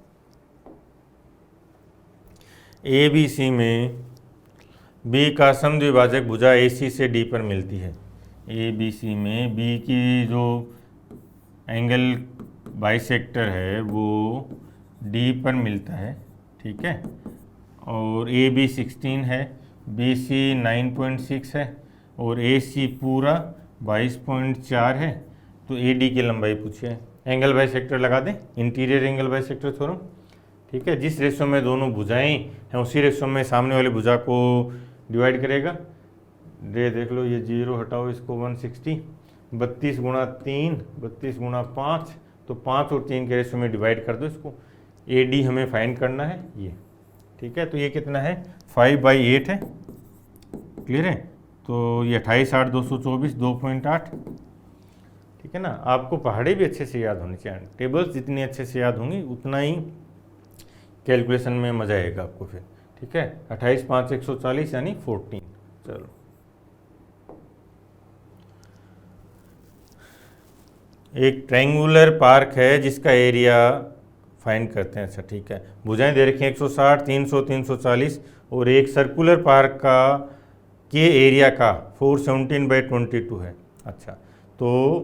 ए बी सी में बी का समद्विभाजक भुजा ए सी से डी पर मिलती है। ए बी सी में बी की जो एंगल बाइसेक्टर है वो डी पर मिलता है। ठीक है, और ए बी 16 है, बी सी 9.6 है, और ए सी पूरा 22.4 है, तो ए डी की लंबाई पूछिए। एंगल बाइसेक्टर लगा दें, इंटीरियर एंगल बाइसेक्टर थ्योरम। ठीक है, जिस रेशो में दोनों भुजाएं हैं उसी रेशो में सामने वाली भुजा को डिवाइड करेगा। ये देख लो, ये 0 हटाओ, इसको 160, 32 गुणा 3, 32 गुणा 5, तो 5 और 3 के रेशो में डिवाइड कर दो इसको। ए डी हमें फाइंड करना है ये। ठीक है, तो ये कितना है 5/8 है। क्लियर है, तो ये 28 8 224 2.8। ठीक है ना, आपको पहाड़े भी अच्छे से याद होनी चाहिए, टेबल्स जितनी अच्छे से याद होंगी उतना ही कैलकुलेशन में मजा आएगा आपको फिर। ठीक है, 28 5 140 यानी 14। चलो एक ट्रायंगुलर पार्क है जिसका एरिया फाइंड करते हैं। अच्छा ठीक है, भुजाएं दे रखी हैं 160 300 340, और एक सर्कुलर पार्क का के एरिया का 417/22 है। अच्छा, तो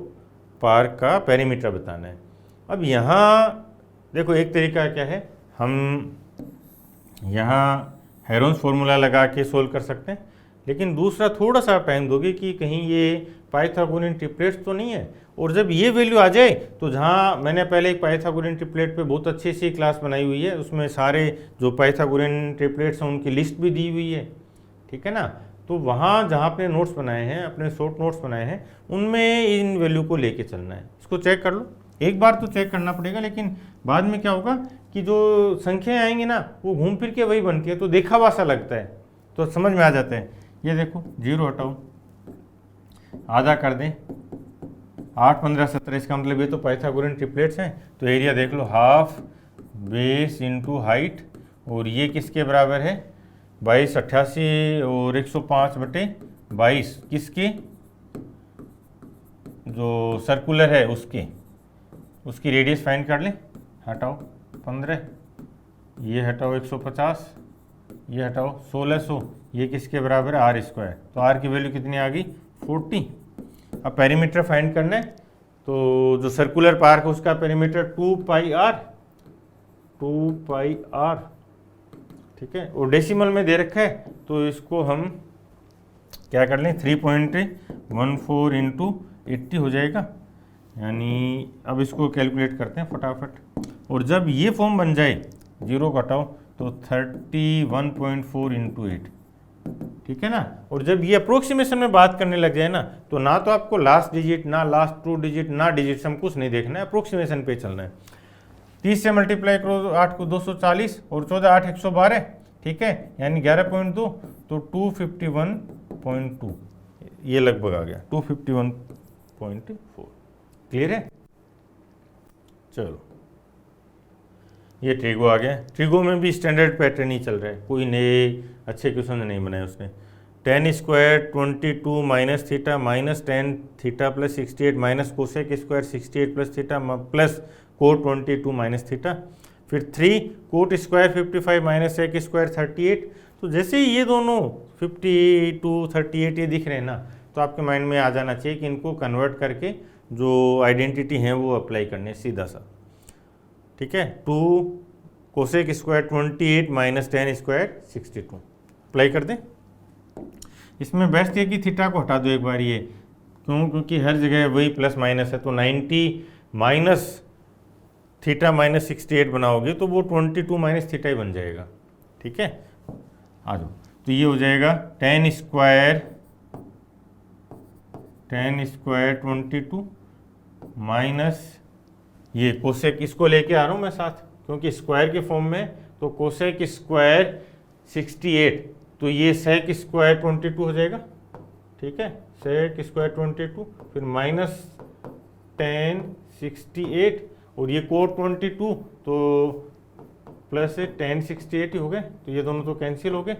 पार्क का पेरीमीटर बताना है। अब यहाँ देखो एक तरीका क्या है, हम यहाँ हेरोन्स फॉर्मूला लगा के सोल्व कर सकते हैं, लेकिन दूसरा थोड़ा सा टाइम दोगे कि कहीं ये पाइथागोरियन ट्रिपलेट्स तो नहीं है। और जब ये वैल्यू आ जाए तो जहाँ मैंने पहले एक पाइथागोरियन ट्रिपलेट पे बहुत अच्छी सी क्लास बनाई हुई है, उसमें सारे जो पाइथागोरियन ट्रिपलेट्स हैं उनकी लिस्ट भी दी हुई है, ठीक है ना। तो वहाँ जहाँ अपने नोट्स बनाए हैं, अपने शॉर्ट नोट्स बनाए हैं, उनमें इन वैल्यू को लेके चलना है। इसको चेक कर लो, एक बार तो चेक करना पड़ेगा, लेकिन बाद में क्या होगा कि जो संख्याएं आएंगी ना वो घूम फिर के वही बनती है, तो देखा सा लगता है, तो समझ में आ जाता है। ये देखो 0 हटाओ, आधा कर दें, 8 15 17, इसका मतलब ये तो पाइथागोरियन ट्रिपलेट्स हैं। तो एरिया देख लो, हाफ बेस इंटू हाइट, और ये किसके बराबर है 22 88 और 105/22, किसके जो सर्कुलर है उसकी रेडियस फाइंड कर लें। हटाओ 15, ये हटाओ 150, ये हटाओ 1600, ये किसके बराबर है r स्क्वायर। तो r की वैल्यू कितनी आ गई 40। अब पेरीमीटर फाइंड करना है, तो जो सर्कुलर पार्क है उसका पेरीमीटर 2πr, ठीक है। और डेसिमल में दे रखा है, तो इसको हम क्या कर लें 3.14 इंटू 80 हो जाएगा, यानी अब इसको कैलकुलेट करते हैं फटाफट। और जब ये फॉर्म बन जाए, 0 घटाओ तो 31.4 इंटू 8, ठीक है ना। और जब ये अप्रोक्सीमेशन में बात करने लग जाए ना, तो ना तो आपको लास्ट डिजिट, ना लास्ट 2 डिजिट, ना डिजिट, हम कुछ नहीं देखना है, अप्रोक्सीमेशन पे चलना है। 30 से मल्टीप्लाई करो 8 को 240 और 14 8 112, ठीक है, यानी 11.2, तो 251.2 ये लगभग आ गया 251.4। क्लियर है। चलो ये ट्रिगो आ गया। ट्रिगो में भी स्टैंडर्ड पैटर्न ही चल रहा है, कोई नए अच्छे क्वेश्चन नहीं बनाए उसने। tan square 22 minus theta minus tan theta plus 68 minus cosec square 68 plus theta plus cot 22 minus theta. फिर 3 cot square 55 minus sec square 38। तो जैसे ही ये दोनों 52 38 ये दिख रहे हैं ना, तो आपके माइंड में आ जाना चाहिए कि इनको कन्वर्ट करके जो आइडेंटिटी हैं वो अप्लाई करने, सीधा सा, ठीक है। 2 cosec square 28 minus tan square 62 apply कर दें। इसमें बेस्ट है कि थीटा को हटा दो एक बार, ये क्योंकि हर जगह वही प्लस माइनस है, तो 90 माइनस थीटा माइनस 68 बनाओगे तो वो 22 माइनस थीटा ही बन जाएगा, ठीक है। आ जाओ, तो ये हो जाएगा टेन स्क्वायर 22 माइनस ये कोसेक, इसको लेके आ रहा हूँ मैं साथ क्योंकि स्क्वायर के फॉर्म में, तो कोसेक स्क्वायर 68, तो ये सेक स्क्वायर 22 हो जाएगा, ठीक है, सेक स्क्वायर 22, फिर माइनस टेन 68 और ये कोट 22, तो प्लस टेन 68 ही हो गए, तो ये दोनों तो कैंसिल हो गए।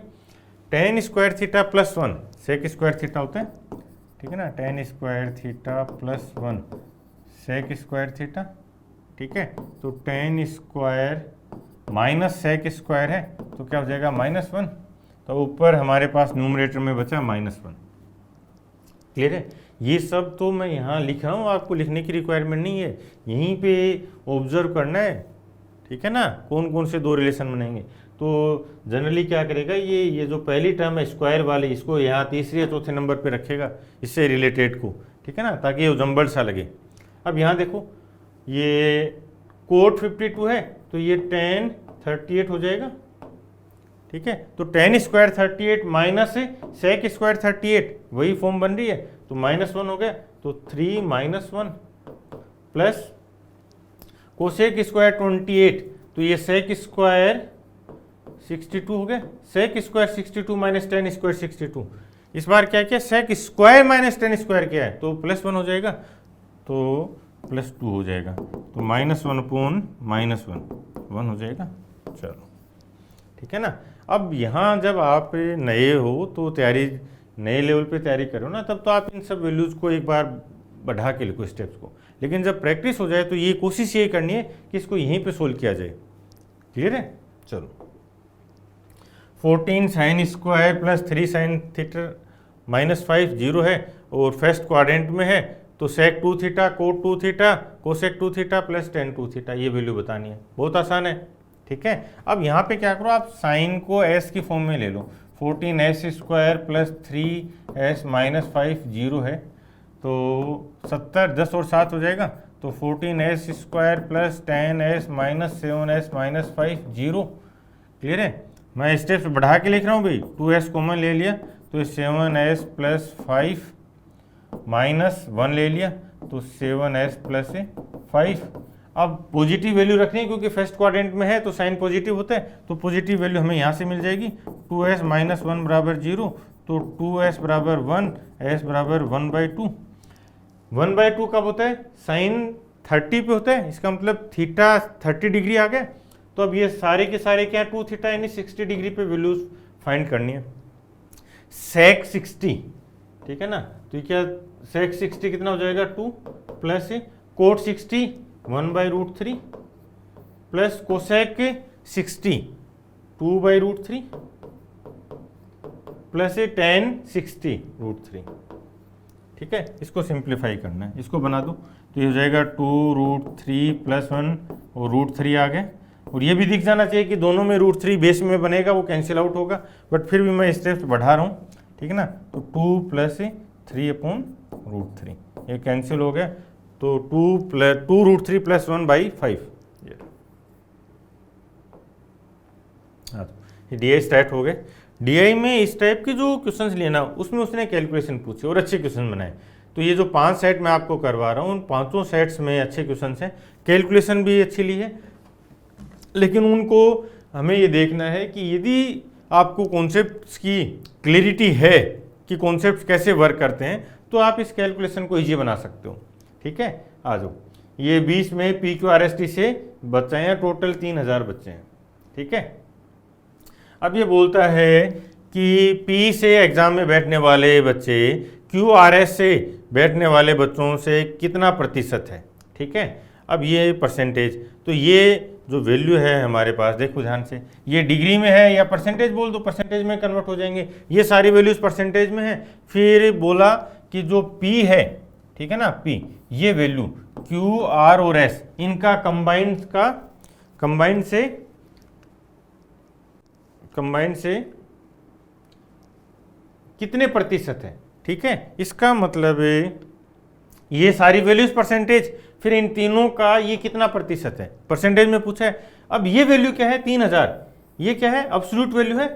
Tan square theta plus 1 sec square theta होता है, ठीक है ना, tan square theta plus 1 sec square theta, ठीक है। तो tan square minus sec square है, तो क्या हो जाएगा -1, तो ऊपर हमारे पास न्यूमरेटर में बचा -1। क्लियर है। ये सब तो मैं यहाँ लिख रहा हूँ, आपको लिखने की रिक्वायरमेंट नहीं है, यहीं पे ऑब्जर्व करना है, ठीक है ना, कौन कौन से दो रिलेशन बनेंगे। तो जनरली क्या करेगा, ये जो पहली टर्म है स्क्वायर वाली, इसको यहाँ तीसरे या चौथे नंबर पे रखेगा, इससे रिलेटेड को, ठीक है ना, ताकि ये जंबल सा लगे। अब यहाँ देखो, ये कोट 52 है, तो ये टेन 38 हो जाएगा, ठीक है। तो tan square 38 minus sec square 38 वही फॉर्म बन रही है, तो -1 हो गया, तो 3 -1 प्लस कोसेक स्क्वायर 28, तो ये सेक स्क्वायर 62 हो गया, sec square 62 minus tan square 62। इस बार क्या किया, sec square minus tan square क्या है, तो +1 हो जाएगा, तो +2 हो जाएगा, तो -1/-1 हो जाएगा। चलो ठीक है ना। अब यहाँ जब आप नए हो तो तैयारी, नए लेवल पे तैयारी करो ना, तब तो आप इन सब वैल्यूज़ को एक बार बढ़ा के लिखो स्टेप्स को, लेकिन जब प्रैक्टिस हो जाए तो ये कोशिश ये करनी है कि इसको यहीं पे सोल्व किया जाए। क्लियर है। चलो 14 sine square plus 3 sine theta -5 0 है और फर्स्ट क्वाड्रेंट में है, तो सेक 2 theta coat 2 theta cosec 2 theta plus ten 2 theta, ये वैल्यू बतानी है। बहुत आसान है, ठीक है। अब यहाँ पे क्या करो, आप साइन को एस की फॉर्म में ले लो, 14s स्क्वायर प्लस 3s -5 0 है, तो 70, 10 और 7 हो जाएगा, तो 14s square plus 10s minus 7s minus 5, 0। Clear है? मैं स्टेप्स बढ़ा के लिख रहा हूँ भाई, 2s कॉमन ले लिया तो 7s प्लस 5 माइनस 1 ले लिया तो 7s प्लस 5। अब पॉजिटिव वैल्यू रखनी है क्योंकि फर्स्ट क्वाड्रेंट में है तो साइन पॉजिटिव होता है, तो पॉजिटिव वैल्यू हमें यहाँ से मिल जाएगी। 2s माइनस 1 बराबर 0, तो 2s बराबर 1, s बराबर 1/2। 1/2 कब होता है? साइन 30 पे होता है, इसका मतलब थीटा 30 डिग्री आ गया। तो अब ये सारे के सारे क्या है, 2 थीटा यानी 60 डिग्री पे वैल्यूज फाइंड करनी है। सेक 60, ठीक है ना, तो ये क्या सेक 60 कितना हो जाएगा 2 plus coat 60 1/√3 plus cosec 60 2/√3 plus tan 60√3। ठीक है, इसको सिंप्लीफाई करना है, इसको बना दो तो ये हो जाएगा 2√3 प्लस 1 और √3 आ गए। और ये भी दिख जाना चाहिए कि दोनों में √3 बेस में बनेगा, वो कैंसिल आउट होगा, बट फिर भी मैं स्टेप्स बढ़ा रहा हूँ, ठीक है ना। तो 2 प्लस 3/√3 ये कैंसिल हो गया, तो 2√3 प्लस 1/5। ये DI स्टार्ट हो गए। DI में इस टाइप के जो क्वेश्चंस लिए ना, उसमें उसने कैलकुलेशन पूछे और अच्छे क्वेश्चन बनाए। तो ये जो 5 सेट मैं आपको करवा रहा हूँ, उन 5 सेट्स में अच्छे क्वेश्चन हैं, कैलकुलेशन भी अच्छी ली है। लेकिन उनको हमें ये देखना है कि यदि आपको कॉन्सेप्ट्स की क्लैरिटी है कि कॉन्सेप्ट्स कैसे वर्क करते हैं, तो आप इस कैलकुलेशन को ईजी बना सकते हो। ठीक है, आ जाओ। ये 20 में PQRST से बच्चे हैं, टोटल 3000 बच्चे हैं। ठीक है, अब ये बोलता है कि P से एग्जाम में बैठने वाले बच्चे QRS से बैठने वाले बच्चों से कितना प्रतिशत है। ठीक है, अब ये परसेंटेज, तो ये जो वैल्यू है हमारे पास, देखो ध्यान से, ये डिग्री में है या परसेंटेज बोल दो, परसेंटेज में कन्वर्ट हो जाएंगे। ये सारी वैल्यूज परसेंटेज में है। फिर बोला कि जो P है, ठीक है ना, P, ये वैल्यू Q, R और S इनका कंबाइंड से कितने प्रतिशत है। ठीक है, इसका मतलब ये सारी वैल्यूज परसेंटेज, फिर इन तीनों का ये कितना प्रतिशत है, परसेंटेज में पूछा है। अब ये वैल्यू क्या है 3000, ये क्या है एब्सोल्यूट वैल्यू है।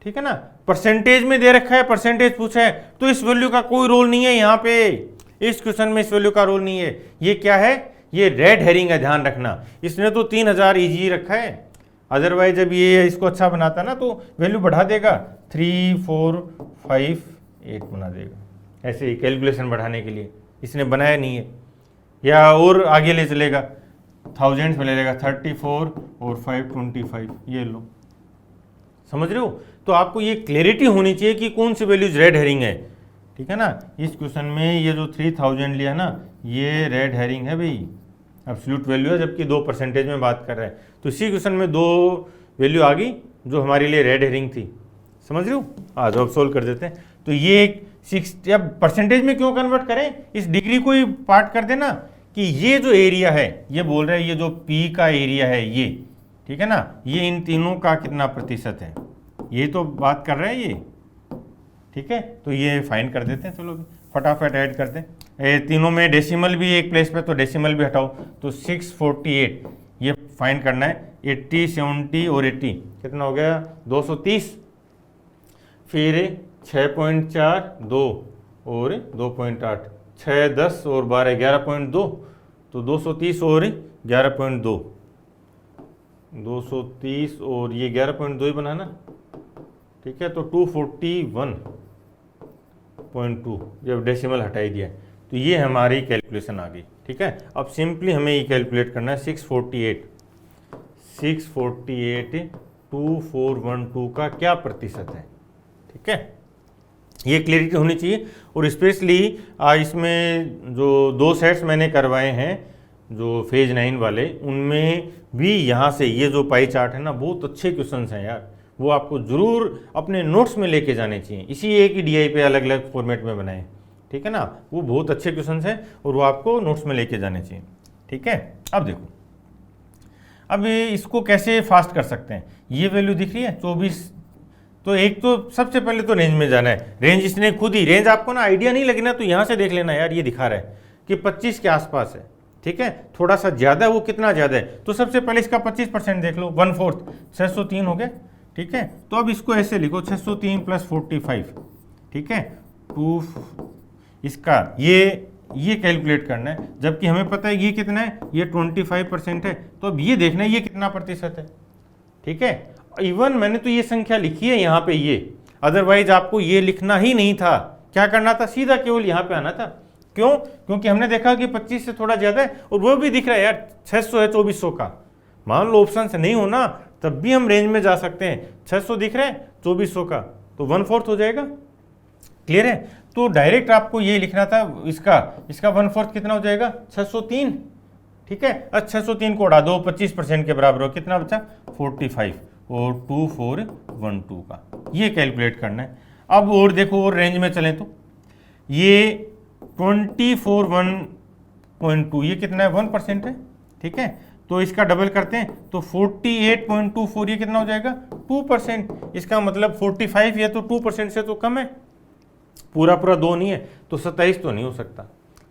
ठीक है ना, परसेंटेज में दे रखा है, परसेंटेज पूछा है, तो इस वैल्यू का कोई रोल नहीं है यहाँ पे, इस क्वेश्चन में इस वैल्यू का रोल नहीं है। ये क्या है, ये रेड हेरिंग है, ध्यान रखना। इसने तो 3000 इजी रखा है, अदरवाइज जब ये इसको अच्छा बनाता ना तो वैल्यू बढ़ा देगा, 3, 4, 5, 8 बना देगा। ऐसे ही कैलकुलेशन बढ़ाने के लिए इसने बनाया नहीं है, या और आगे ले चलेगा, थाउजेंड्स में ले लेगा, 34 और 525, ये लो। समझ रहे हो? तो आपको ये क्लैरिटी होनी चाहिए कि कौन सी वैल्यूज रेड हेरिंग है। ठीक है ना, इस क्वेश्चन में ये जो 3000 लिया ना, ये रेड हेरिंग है भाई, एब्सोल्यूट वैल्यू है, जबकि 2 परसेंटेज में बात कर रहा है। तो इसी क्वेश्चन में 2 वैल्यू आ गई जो हमारे लिए रेड हेरिंग थी। समझ रहे हो? आज अब सोल्व कर देते हैं। तो ये एक 60, अब परसेंटेज में क्यों कन्वर्ट करें, इस डिग्री को ही पार्ट कर देना कि ये जो एरिया है, ये बोल रहा है ये जो P का एरिया है ये, ठीक है ना, ये इन तीनों का कितना प्रतिशत है, ये तो बात कर रहा है ये। ठीक है, तो ये फाइंड कर देते हैं, चलो फटाफट ऐड करते हैं। तीनों में डेसिमल भी एक प्लेस पे, तो डेसिमल भी हटाओ, तो 648 ये फाइंड करना है। 80, 70 और 80 कितना हो गया 230, फिर 6.4, 2 और 2.8, 6, 10 और 12, 11.2, तो 230 और 11.2, 230 और ये 11.2 ही बनाना। ठीक है, तो 241.2 जब डेसिमल हटाई दिया, तो ये हमारी कैलकुलेशन आ गई। ठीक है, अब सिंपली हमें ये कैलकुलेट करना है 648 2412 का क्या प्रतिशत है। ठीक है, ये क्लियरिटी होनी चाहिए। और स्पेशली इसमें जो 2 सेट्स मैंने करवाए हैं जो फेज 9 वाले, उनमें भी यहाँ से ये जो पाई चार्ट है ना, बहुत अच्छे क्वेश्चंस हैं यार, वो आपको ज़रूर अपने नोट्स में लेके जाने चाहिए। इसी एक ही DI पे अलग अलग फॉर्मेट में बनाए, ठीक है ना, वो बहुत अच्छे क्वेश्चंस हैं और वो आपको नोट्स में लेके जाने चाहिए। ठीक है, अब देखो, अब इसको कैसे फास्ट कर सकते हैं। ये वैल्यू दिख रही है 24, तो एक तो सबसे पहले तो रेंज में जाना है। रेंज इसने खुद ही, रेंज आपको ना आइडिया नहीं लगना तो यहाँ से देख लेना यार, ये दिखा रहा है कि 25 के आसपास है, ठीक है, थोड़ा सा ज़्यादा है, वो कितना ज़्यादा है, तो सबसे पहले इसका 25% देख लो, 1/4 603 हो गया, ठीक है। तो अब इसको ऐसे लिखो 603 + 45, ठीक है, 2 इसका ये कैलकुलेट करना है, जबकि हमें पता है ये कितना है, ये 25% है, तो अब ये देखना है ये कितना प्रतिशत है, ठीक है। इवन मैंने तो ये संख्या लिखी है यहाँ पे ये, अदरवाइज आपको ये लिखना ही नहीं था, क्या करना था, सीधा केवल यहाँ पे आना था। क्यों? क्योंकि हमने देखा कि 25 से थोड़ा ज़्यादा है और वो भी दिख रहा है यार 600 है 2400 का, मान लो ऑप्शन से नहीं होना तब भी हम रेंज में जा सकते हैं, 600 दिख रहा है 2400 का, तो 1/4 हो जाएगा। क्लियर है? तो डायरेक्ट आपको ये लिखना था, इसका 1/4 कितना हो जाएगा, 603, ठीक है। अब 603 को उड़ा दो, 25% के बराबर हो, कितना बचा, 45 और 2412 का, ये कैलकुलेट करना है। अब और देखो, और रेंज में चलें तो ये 24.1.2 ये कितना है, 1% है, ठीक है। तो इसका डबल करते हैं तो 48.24 ये कितना हो जाएगा, 2%। इसका मतलब 45 ये तो 2% से तो कम है, पूरा 2 नहीं है, तो 27 तो नहीं हो सकता,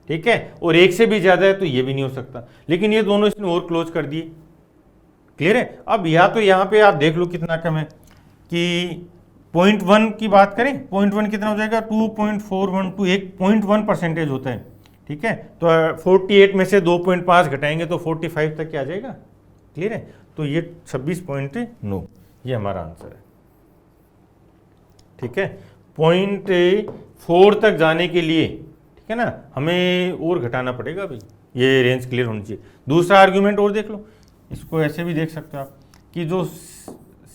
ठीक है। और 1 से भी ज़्यादा है तो ये भी नहीं हो सकता, लेकिन ये दोनों इसने और क्लोज कर दिए। क्लियर है? अब या तो यहाँ पे आप देख लो कितना कम है, कि 0.1 की बात करें, 0.1 कितना हो जाएगा, 2.412, एक 0.1% होता है, ठीक है। तो 48 में से 2.5 घटाएंगे तो 45 तक क्या आ जाएगा। क्लियर है? तो ये 26.9 ये हमारा आंसर है, ठीक है। 0.4 तक जाने के लिए, ठीक है ना, हमें और घटाना पड़ेगा भाई, ये रेंज क्लियर होनी चाहिए। दूसरा आर्ग्यूमेंट और देख लो, इसको ऐसे भी देख सकते हो आप कि जो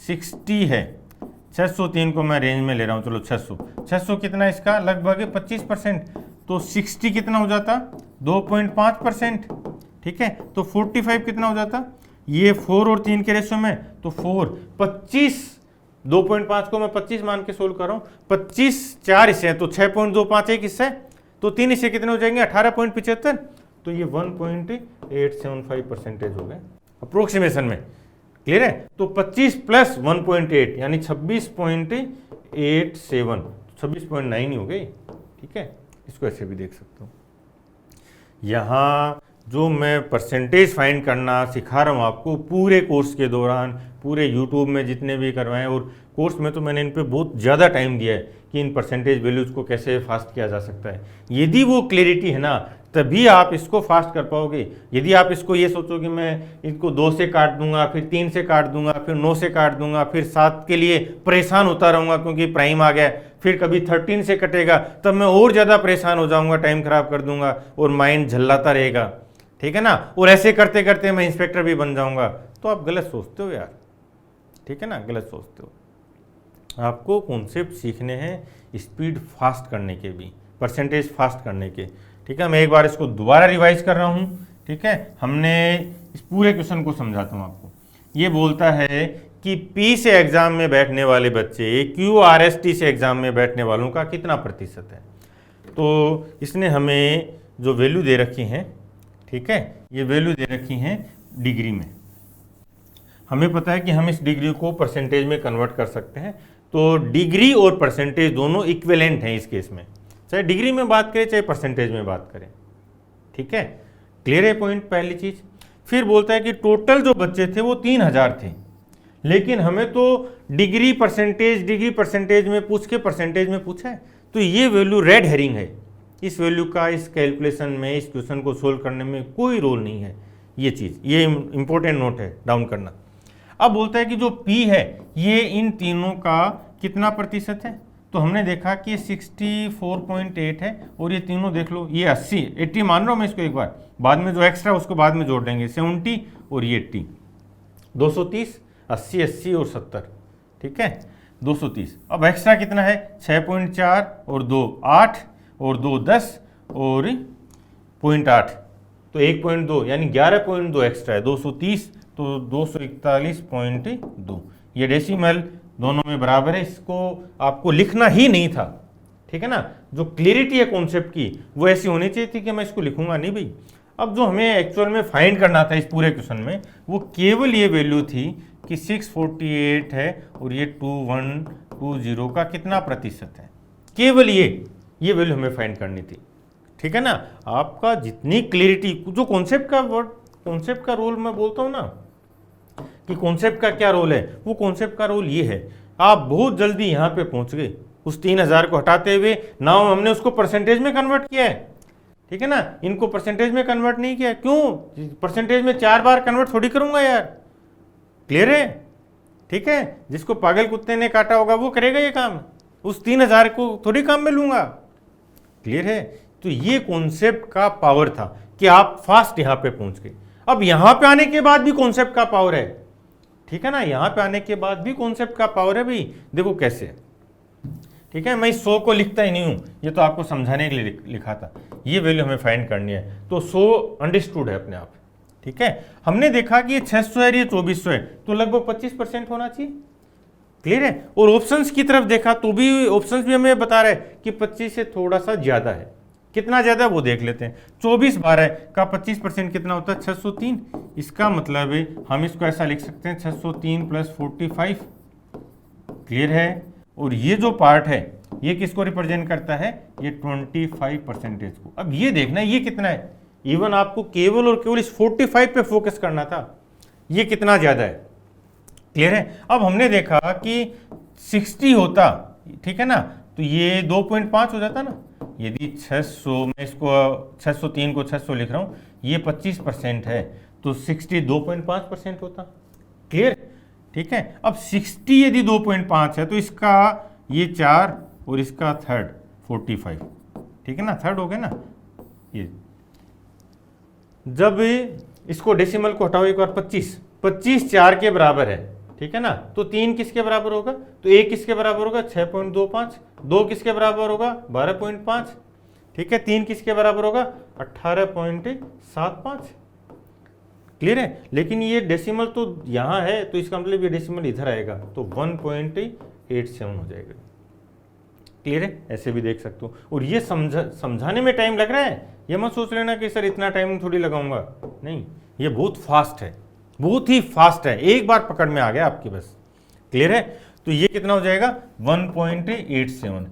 60 है, 603 को मैं रेंज में ले रहा हूँ, चलो 600 कितना है इसका, लगभग 25%, तो 60 कितना हो जाता, 2.5%, ठीक है। तो 45 कितना हो जाता, ये 4 और 3 के रेशियो में, तो 4 25, 2.5 को मैं 25 मान के सोल्व कर रहा हूँ, 25 4 हिस्से हैं तो 6.25 एक हिस्सा है, तो 3 हिस्से कितने हो जाएंगे, 18.75, तो ये 1.875% हो गए अप्रोक्सीमेशन में। क्लियर है? तो 25 + 1.8 यानी 26.87, 26.9 ही हो गई, ठीक है। इसको ऐसे भी देख सकते हो। यहाँ जो मैं परसेंटेज फाइंड करना सिखा रहा हूँ आपको पूरे कोर्स के दौरान, पूरे यूट्यूब में जितने भी करवाएं, और कोर्स में तो मैंने इन पे बहुत ज़्यादा टाइम दिया है कि इन परसेंटेज वैल्यूज़ को कैसे फास्ट किया जा सकता है। यदि वो क्लैरिटी है ना, तभी आप इसको फास्ट कर पाओगे। यदि आप इसको ये सोचो कि मैं इनको 2 से काट दूंगा, फिर 3 से काट दूंगा, फिर 9 से काट दूंगा, फिर 7 के लिए परेशान होता रहूँगा क्योंकि प्राइम आ गया, फिर कभी 13 से कटेगा, तब मैं और ज़्यादा परेशान हो जाऊँगा, टाइम खराब कर दूंगा और माइंड झल्लाता रहेगा, ठीक है ना। और ऐसे करते करते मैं इंस्पेक्टर भी बन जाऊँगा, तो आप गलत सोचते हो यार, ठीक है ना, गलत सोचते हो। आपको कॉन्सेप्ट सीखने हैं स्पीड फास्ट करने के भी, परसेंटेज फास्ट करने के, ठीक है। मैं एक बार इसको दोबारा रिवाइज कर रहा हूँ, ठीक है। हमने इस पूरे क्वेश्चन को समझाता हूँ आपको। ये बोलता है कि P से एग्जाम में बैठने वाले बच्चे QRST से एग्जाम में बैठने वालों का कितना प्रतिशत है। तो इसने हमें जो वैल्यू दे रखी हैं, ठीक है, ये वैल्यू दे रखी हैं डिग्री में। हमें पता है कि हम इस डिग्री को परसेंटेज में कन्वर्ट कर सकते हैं, तो डिग्री और परसेंटेज दोनों इक्विवेलेंट हैं इस केस में, चाहे डिग्री में बात करें चाहे परसेंटेज में बात करें, ठीक है। क्लियर है पॉइंट, पहली चीज। फिर बोलता है कि टोटल जो बच्चे थे वो 3000 थे, लेकिन हमें तो डिग्री परसेंटेज में पूछ के परसेंटेज में पूछा है, तो ये वैल्यू रेड हेरिंग है। इस वैल्यू का इस कैलकुलेशन में, इस क्वेश्चन को सोल्व करने में कोई रोल नहीं है। ये चीज़, ये इंपॉर्टेंट नोट है, डाउन करना। अब बोलता है कि जो P है ये इन तीनों का कितना प्रतिशत है, तो हमने देखा कि 64.8 है, और ये तीनों देख लो, ये 80 मान रहा हूँ मैं इसको, एक बार बाद में जो एक्स्ट्रा उसको बाद में जोड़ देंगे, 70 और ये 80, 230, 80 और 70, ठीक है, 230। अब एक्स्ट्रा कितना है, 6.4 और 2 8 और 2 10 और 0.8, तो 1.2 यानी 11.2 एक्स्ट्रा है, 230 तो 241.2। ये डेसिमल दोनों में बराबर है, इसको आपको लिखना ही नहीं था, ठीक है ना। जो क्लियरिटी है कॉन्सेप्ट की वो ऐसी होनी चाहिए थी कि मैं इसको लिखूंगा नहीं भाई। अब जो हमें एक्चुअल में फाइंड करना था इस पूरे क्वेश्चन में, वो केवल ये वैल्यू थी कि 648 है और ये 2120 का कितना प्रतिशत है। केवल ये वैल्यू हमें फाइंड करनी थी, ठीक है ना। आपका जितनी क्लियरिटी, जो कॉन्सेप्ट का रोल मैं बोलता हूँ ना कि कॉन्सेप्ट का क्या रोल है, वो कॉन्सेप्ट का रोल ये है। आप बहुत जल्दी यहाँ पे पहुँच गए उस 3000 को हटाते हुए। नाउ हमने उसको परसेंटेज में कन्वर्ट किया है, ठीक है ना। इनको परसेंटेज में कन्वर्ट नहीं किया, क्यों? परसेंटेज में 4 बार कन्वर्ट थोड़ी करूंगा यार, क्लियर है, ठीक है। जिसको पागल कुत्ते ने काटा होगा वो करेगा ये काम, उस 3000 को थोड़ी काम में लूंगा, क्लियर है। तो ये कॉन्सेप्ट का पावर था कि आप फास्ट यहां पे पहुंच गए। अब यहां पे आने के बाद भी कॉन्सेप्ट का पावर है, ठीक है ना। यहां पे आने के बाद भी कॉन्सेप्ट का पावर है भाई। देखो कैसे, ठीक है। मैं इस 100 को लिखता ही नहीं हूं, ये तो आपको समझाने के लिए लिखा था। ये वैल्यू हमें फाइंड करनी है, तो 100 अंडरस्टूड है अपने आप, ठीक है। हमने देखा कि ये 600 है, ये 2400 है, तो लगभग 25% होना चाहिए, क्लियर है। और ऑप्शंस की तरफ देखा तो भी ऑप्शंस भी हमें बता रहे हैं कि 25 से थोड़ा सा ज्यादा है। कितना ज्यादा है वो देख लेते हैं। 24/12 का 25% कितना होता है? 603। इसका मतलब है हम इसको ऐसा लिख सकते हैं 603 + 45, क्लियर है। और ये जो पार्ट है ये किसको रिप्रेजेंट करता है? ये 25% को। अब ये देखना है ये कितना है। इवन आपको केवल और केवल इस 45 पे फोकस करना था, ये कितना ज्यादा है, क्लियर है। अब हमने देखा कि 60 होता, ठीक है ना, तो ये 2.5 हो जाता ना। यदि 600, मैं इसको 603 को 600 लिख रहा हूं, ये 25% है, तो 60 2.5% होता, क्लियर, ठीक है। अब 60 यदि 2.5 है तो इसका ये 4 और इसका थर्ड 45, ठीक है ना, थर्ड हो गया ना। ये जब इसको डेसिमल को हटाओ एक बार, 25 4 के बराबर है, ठीक है ना। तो 3 किसके बराबर होगा? तो 1 किसके बराबर होगा? 6.25। 2 किसके बराबर होगा? 12.5, ठीक है। 3 किसके बराबर होगा? 18.75, क्लियर है। लेकिन ये डेसिमल तो यहाँ है, तो इसका मतलब ये डेसिमल इधर आएगा, तो 1.87 हो जाएगा, क्लियर है। ऐसे भी देख सकते हो। और ये समझाने में टाइम लग रहा है, ये मत सोच लेना कि सर इतना टाइम थोड़ी लगाऊंगा, नहीं, ये बहुत फास्ट है, बहुत ही फास्ट है, एक बार पकड़ में आ गया आपकी, बस, क्लियर है। तो ये कितना हो जाएगा? 1.87,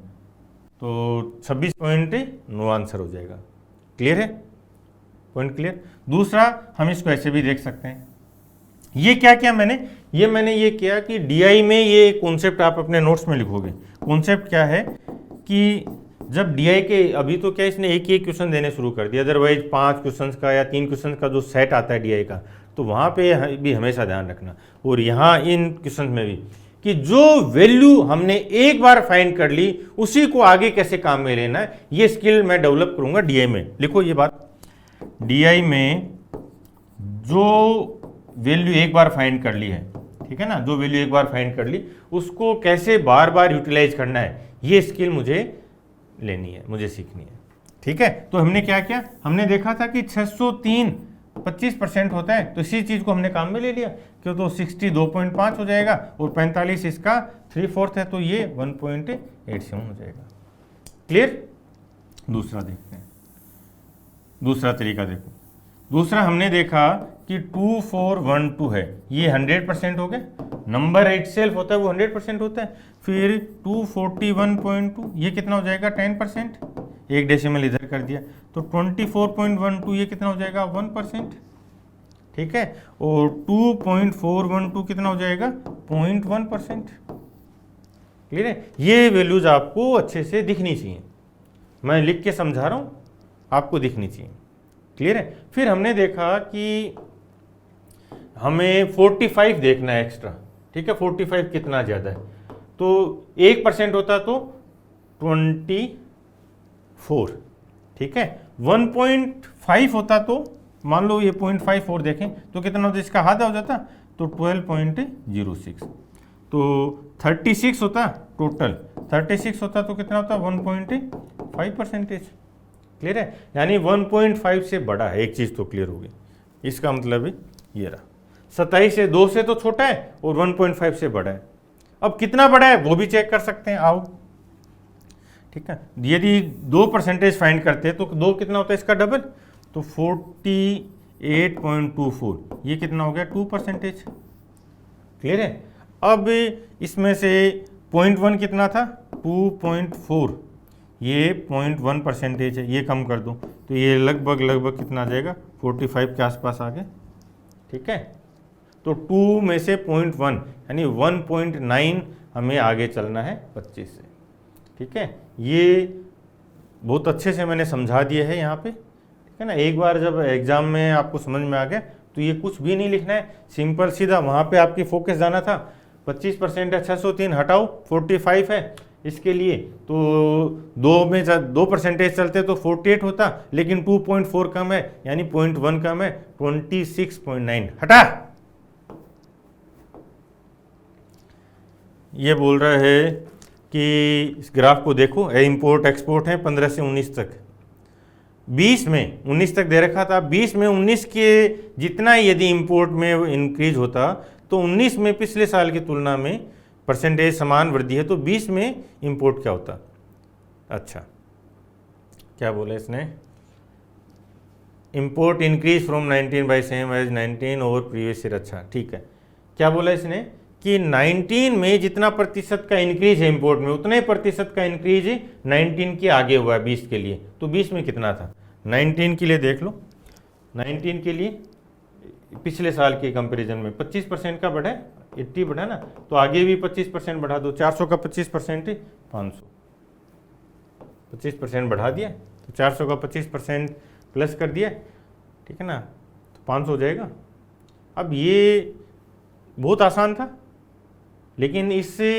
तो 26.9 आंसर हो जाएगा, क्लियर है, पॉइंट क्लियर। दूसरा हम इसको ऐसे भी देख सकते हैं। ये क्या किया मैंने ये किया कि डीआई में ये कॉन्सेप्ट आप अपने नोट्स में लिखोगे। कॉन्सेप्ट क्या है कि जब डीआई के, अभी तो क्या इसने एक क्वेश्चन देने शुरू कर दिया, अदरवाइज 5 क्वेश्चन का या 3 क्वेश्चन का जो सेट आता है डीआई का, तो वहाँ पे भी हमेशा ध्यान रखना। और यहाँ इन क्वेश्चन में भी कि जो वैल्यू हमने एक बार फाइंड कर ली उसी को आगे कैसे काम में लेना है, ये स्किल मैं डेवलप करूँगा डीआई में। लिखो ये बात, डीआई में जो वैल्यू एक बार फाइंड कर ली है, ठीक है ना, जो वैल्यू एक बार फाइंड कर ली उसको कैसे बार बार यूटिलाइज करना है, ये स्किल मुझे लेनी है, मुझे सीखनी है, ठीक है। तो हमने क्या किया, हमने देखा था कि 603 25% होता है, तो इसी चीज को हमने काम में ले लिया, क्यों, तो 60 2.5 हो जाएगा और 45 इसका 3/4 है, तो ये 1.87 हो जाएगा, क्लियर। दूसरा देखते हैं, दूसरा तरीका देखो। दूसरा हमने देखा कि 2412 है, ये 100% हो गया, नंबर इट सेल्फ होता है वो 100% होता है। फिर 241.2 ये कितना हो जाएगा? 10%, एक डेसिमल इधर कर दिया, तो 24.12 ये कितना हो जाएगा? 1%, ठीक है। और 2.412 कितना हो जाएगा? 0.1%, क्लियर है। ये वैल्यूज आपको अच्छे से दिखनी चाहिए, मैं लिख के समझा रहा हूँ, आपको दिखनी चाहिए, क्लियर है। फिर हमने देखा कि हमें 45 देखना है एक्स्ट्रा, ठीक है। 45 कितना ज़्यादा है, तो 1% होता तो 24, ठीक है। 1.5 होता तो मान लो ये 0.5 और देखें तो कितना होता, इसका आधा हो जाता, तो 12.06। तो 36 होता टोटल, 36 होता तो कितना होता? 1.5%, क्लियर है। यानी 1.5 से बड़ा है, एक चीज़ तो क्लियर होगी, इसका मतलब ये रहा। 27 से 2 से तो छोटा है और 1.5 से बड़ा है। अब कितना बड़ा है वो भी चेक कर सकते हैं, आओ, ठीक है। यदि 2% फाइंड करते हैं तो 2 कितना होता है? इसका डबल, तो 48.24, ये कितना हो गया? 2%, क्लियर है। अब इसमें से 0.1 कितना था, 2.4, ये 0.1% है, ये कम कर दो तो ये लगभग कितना आ जाएगा, 45 के आसपास आ गए। ठीक है, तो 2 में से 0.1 यानी 1.9 हमें आगे चलना है 25 से। ठीक है, ये बहुत अच्छे से मैंने समझा दिया है यहाँ पे। ठीक है ना, एक बार जब एग्जाम में आपको समझ में आ गया तो ये कुछ भी नहीं लिखना है, सिंपल सीधा वहाँ पे आपकी फोकस जाना था। 25% है, 603 हटाओ, 45 है इसके लिए, तो 2% चलते तो 48 होता, लेकिन 2.4 कम है यानी 0.1 कम है, 26.9 हटा। ये बोल रहा है कि इस ग्राफ को देखो, इंपोर्ट एक्सपोर्ट है 15 से 19 तक, 20 में 19 तक दे रखा था, 20 में 19 के जितना यदि इंपोर्ट में इंक्रीज होता तो 19 में पिछले साल की तुलना में परसेंटेज समान वृद्धि है, तो 20 में इंपोर्ट क्या होता। अच्छा, क्या बोला इसने, import increase from 19 by same as 19 over previous year. अच्छा ठीक है, क्या बोला इसने कि 19 में जितना प्रतिशत का इंक्रीज है इंपोर्ट में, उतने प्रतिशत का इंक्रीज 19 के आगे हुआ है 20 के लिए, तो 20 में कितना था, 19 के लिए देख लो, 19 के लिए पिछले साल के कंपैरिजन में 25% का बढ़ा है, 80 बढ़ा ना, तो आगे भी 25% बढ़ा दो, 400 का 25% 500, 25% बढ़ा दिया तो 400 का 25% प्लस कर दिया। ठीक है ना, तो 500 हो जाएगा। अब ये बहुत आसान था, लेकिन इससे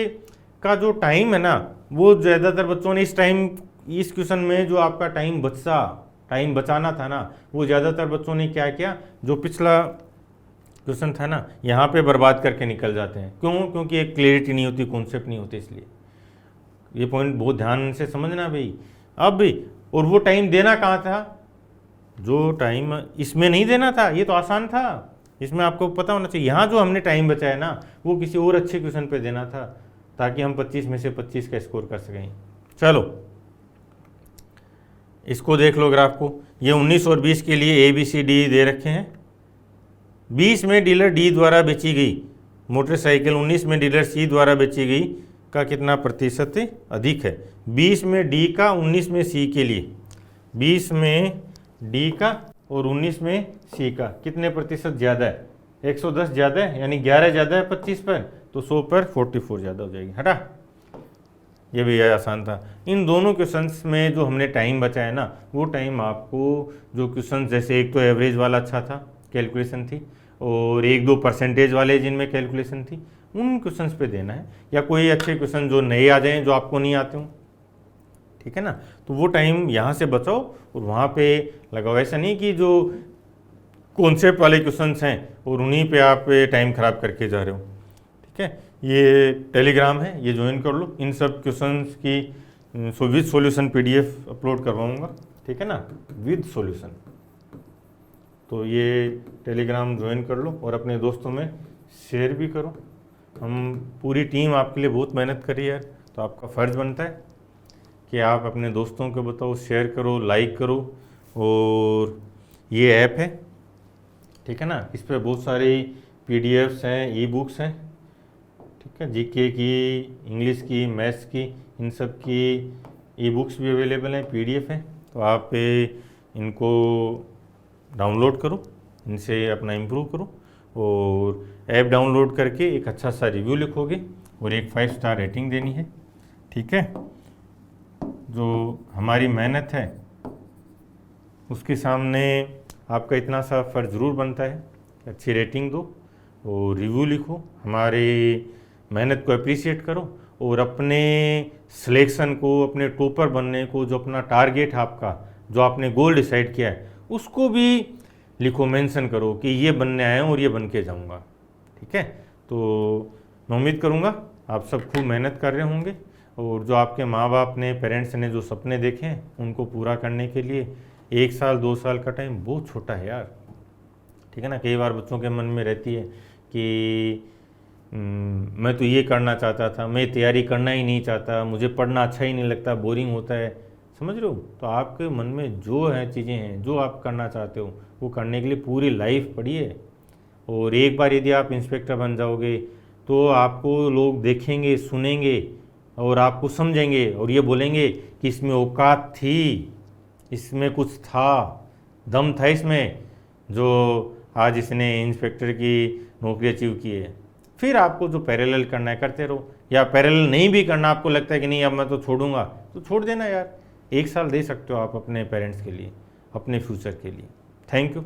का जो टाइम है ना, वो ज़्यादातर बच्चों ने इस क्वेश्चन में जो आपका टाइम बचाना था ना, वो ज़्यादातर बच्चों ने क्या किया, जो पिछला क्वेश्चन था ना, यहाँ पे बर्बाद करके निकल जाते हैं। क्यों? क्योंकि एक क्लियरिटी नहीं होती, कॉन्सेप्ट नहीं होते, इसलिए ये पॉइंट बहुत ध्यान से समझना भाई। अब भी, और वो टाइम देना कहाँ था, जो टाइम इसमें नहीं देना था, ये तो आसान था, इसमें आपको पता होना चाहिए। यहाँ जो हमने टाइम बचाया ना, वो किसी और अच्छे क्वेश्चन पे देना था, ताकि हम 25 में से 25 का स्कोर कर सकें। चलो इसको देख लो ग्राफ को, ये 19 और 20 के लिए ABCD दे रखे हैं। 20 में डीलर डी द्वारा बेची गई मोटरसाइकिल 19 में डीलर सी द्वारा बेची गई का कितना प्रतिशत अधिक है। 20 में डी का 19 में सी के लिए, 20 में डी का और 19 में सी का कितने प्रतिशत ज़्यादा है, 110 ज़्यादा है, यानी 11 ज़्यादा है 25 पर, तो 100 पर 44 ज़्यादा हो जाएगी। हटा, ये भी आसान था। इन दोनों क्वेश्चंस में जो हमने टाइम बचाया ना, वो टाइम आपको जो क्वेश्चन, जैसे एक तो एवरेज वाला अच्छा था, कैलकुलेशन थी, और 1-2 परसेंटेज वाले जिनमें कैलकुलेशन थी, उन क्वेश्चंस पे देना है, या कोई अच्छे क्वेश्चन जो नए आ जाएं जो आपको नहीं आते हों। ठीक है ना, तो वो टाइम यहाँ से बचाओ और वहाँ पे लगाओ। ऐसा नहीं कि जो कॉन्सेप्ट वाले क्वेश्चंस हैं और उन्हीं पे आप टाइम ख़राब करके जा रहे हो। ठीक है, ये टेलीग्राम है, ये ज्वाइन कर लो। इन सब क्वेश्चंस की विद सॉल्यूशन PDF अपलोड करवाऊँगा। ठीक है ना, विद सॉल्यूशन। तो ये टेलीग्राम ज्वाइन कर लो और अपने दोस्तों में शेयर भी करो। हम पूरी टीम आपके लिए बहुत मेहनत करी है, तो आपका फ़र्ज़ बनता है कि आप अपने दोस्तों को बताओ, शेयर करो, लाइक करो। और ये ऐप है, ठीक है ना, इस पर बहुत सारी PDFs हैं, ई-बुक्स हैं। ठीक है, GK की, इंग्लिश की, मैथ्स की, इन सब की ई-बुक्स भी अवेलेबल हैं, PDF हैं। तो आप इनको डाउनलोड करो, इनसे अपना इम्प्रूव करो, और ऐप डाउनलोड करके एक अच्छा सा रिव्यू लिखोगे और एक 5 स्टार रेटिंग देनी है। ठीक है, जो हमारी मेहनत है उसके सामने आपका इतना सा फ़र्ज़ ज़रूर बनता है कि अच्छी रेटिंग दो और रिव्यू लिखो, हमारी मेहनत को अप्रिशिएट करो, और अपने सिलेक्शन को, अपने टॉपर बनने को, जो अपना टारगेट है आपका, जो आपने गोल डिसाइड किया है, उसको भी लिखो, मेंशन करो कि ये बनने आया हूँ और ये बन के जाऊँगा। ठीक है, तो मैं उम्मीद करूँगा आप सब खूब मेहनत कर रहे होंगे, और जो आपके माँ बाप ने, पेरेंट्स ने जो सपने देखे हैं उनको पूरा करने के लिए 1 साल 2 साल का टाइम बहुत छोटा है यार। ठीक है ना, कई बार बच्चों के मन में रहती है कि मैं तो ये करना चाहता था, मैं तैयारी करना ही नहीं चाहता, मुझे पढ़ना अच्छा ही नहीं लगता, बोरिंग होता है, समझ रहे हो। तो आपके मन में जो है चीज़ें हैं, जो आप करना चाहते हो, वो करने के लिए पूरी लाइफ पढ़िए। और एक बार यदि आप इंस्पेक्टर बन जाओगे तो आपको लोग देखेंगे, सुनेंगे और आपको समझेंगे और ये बोलेंगे कि इसमें औकात थी, इसमें कुछ था, दम था इसमें, जो आज इसने इंस्पेक्टर की नौकरी अचीव की है। फिर आपको जो पैरेलल करना है करते रहो, या पैरेलल नहीं भी करना, आपको लगता है कि नहीं अब मैं तो छोड़ूंगा, तो छोड़ देना यार। 1 साल दे सकते हो आप अपने पेरेंट्स के लिए, अपने फ्यूचर के लिए। Thank you.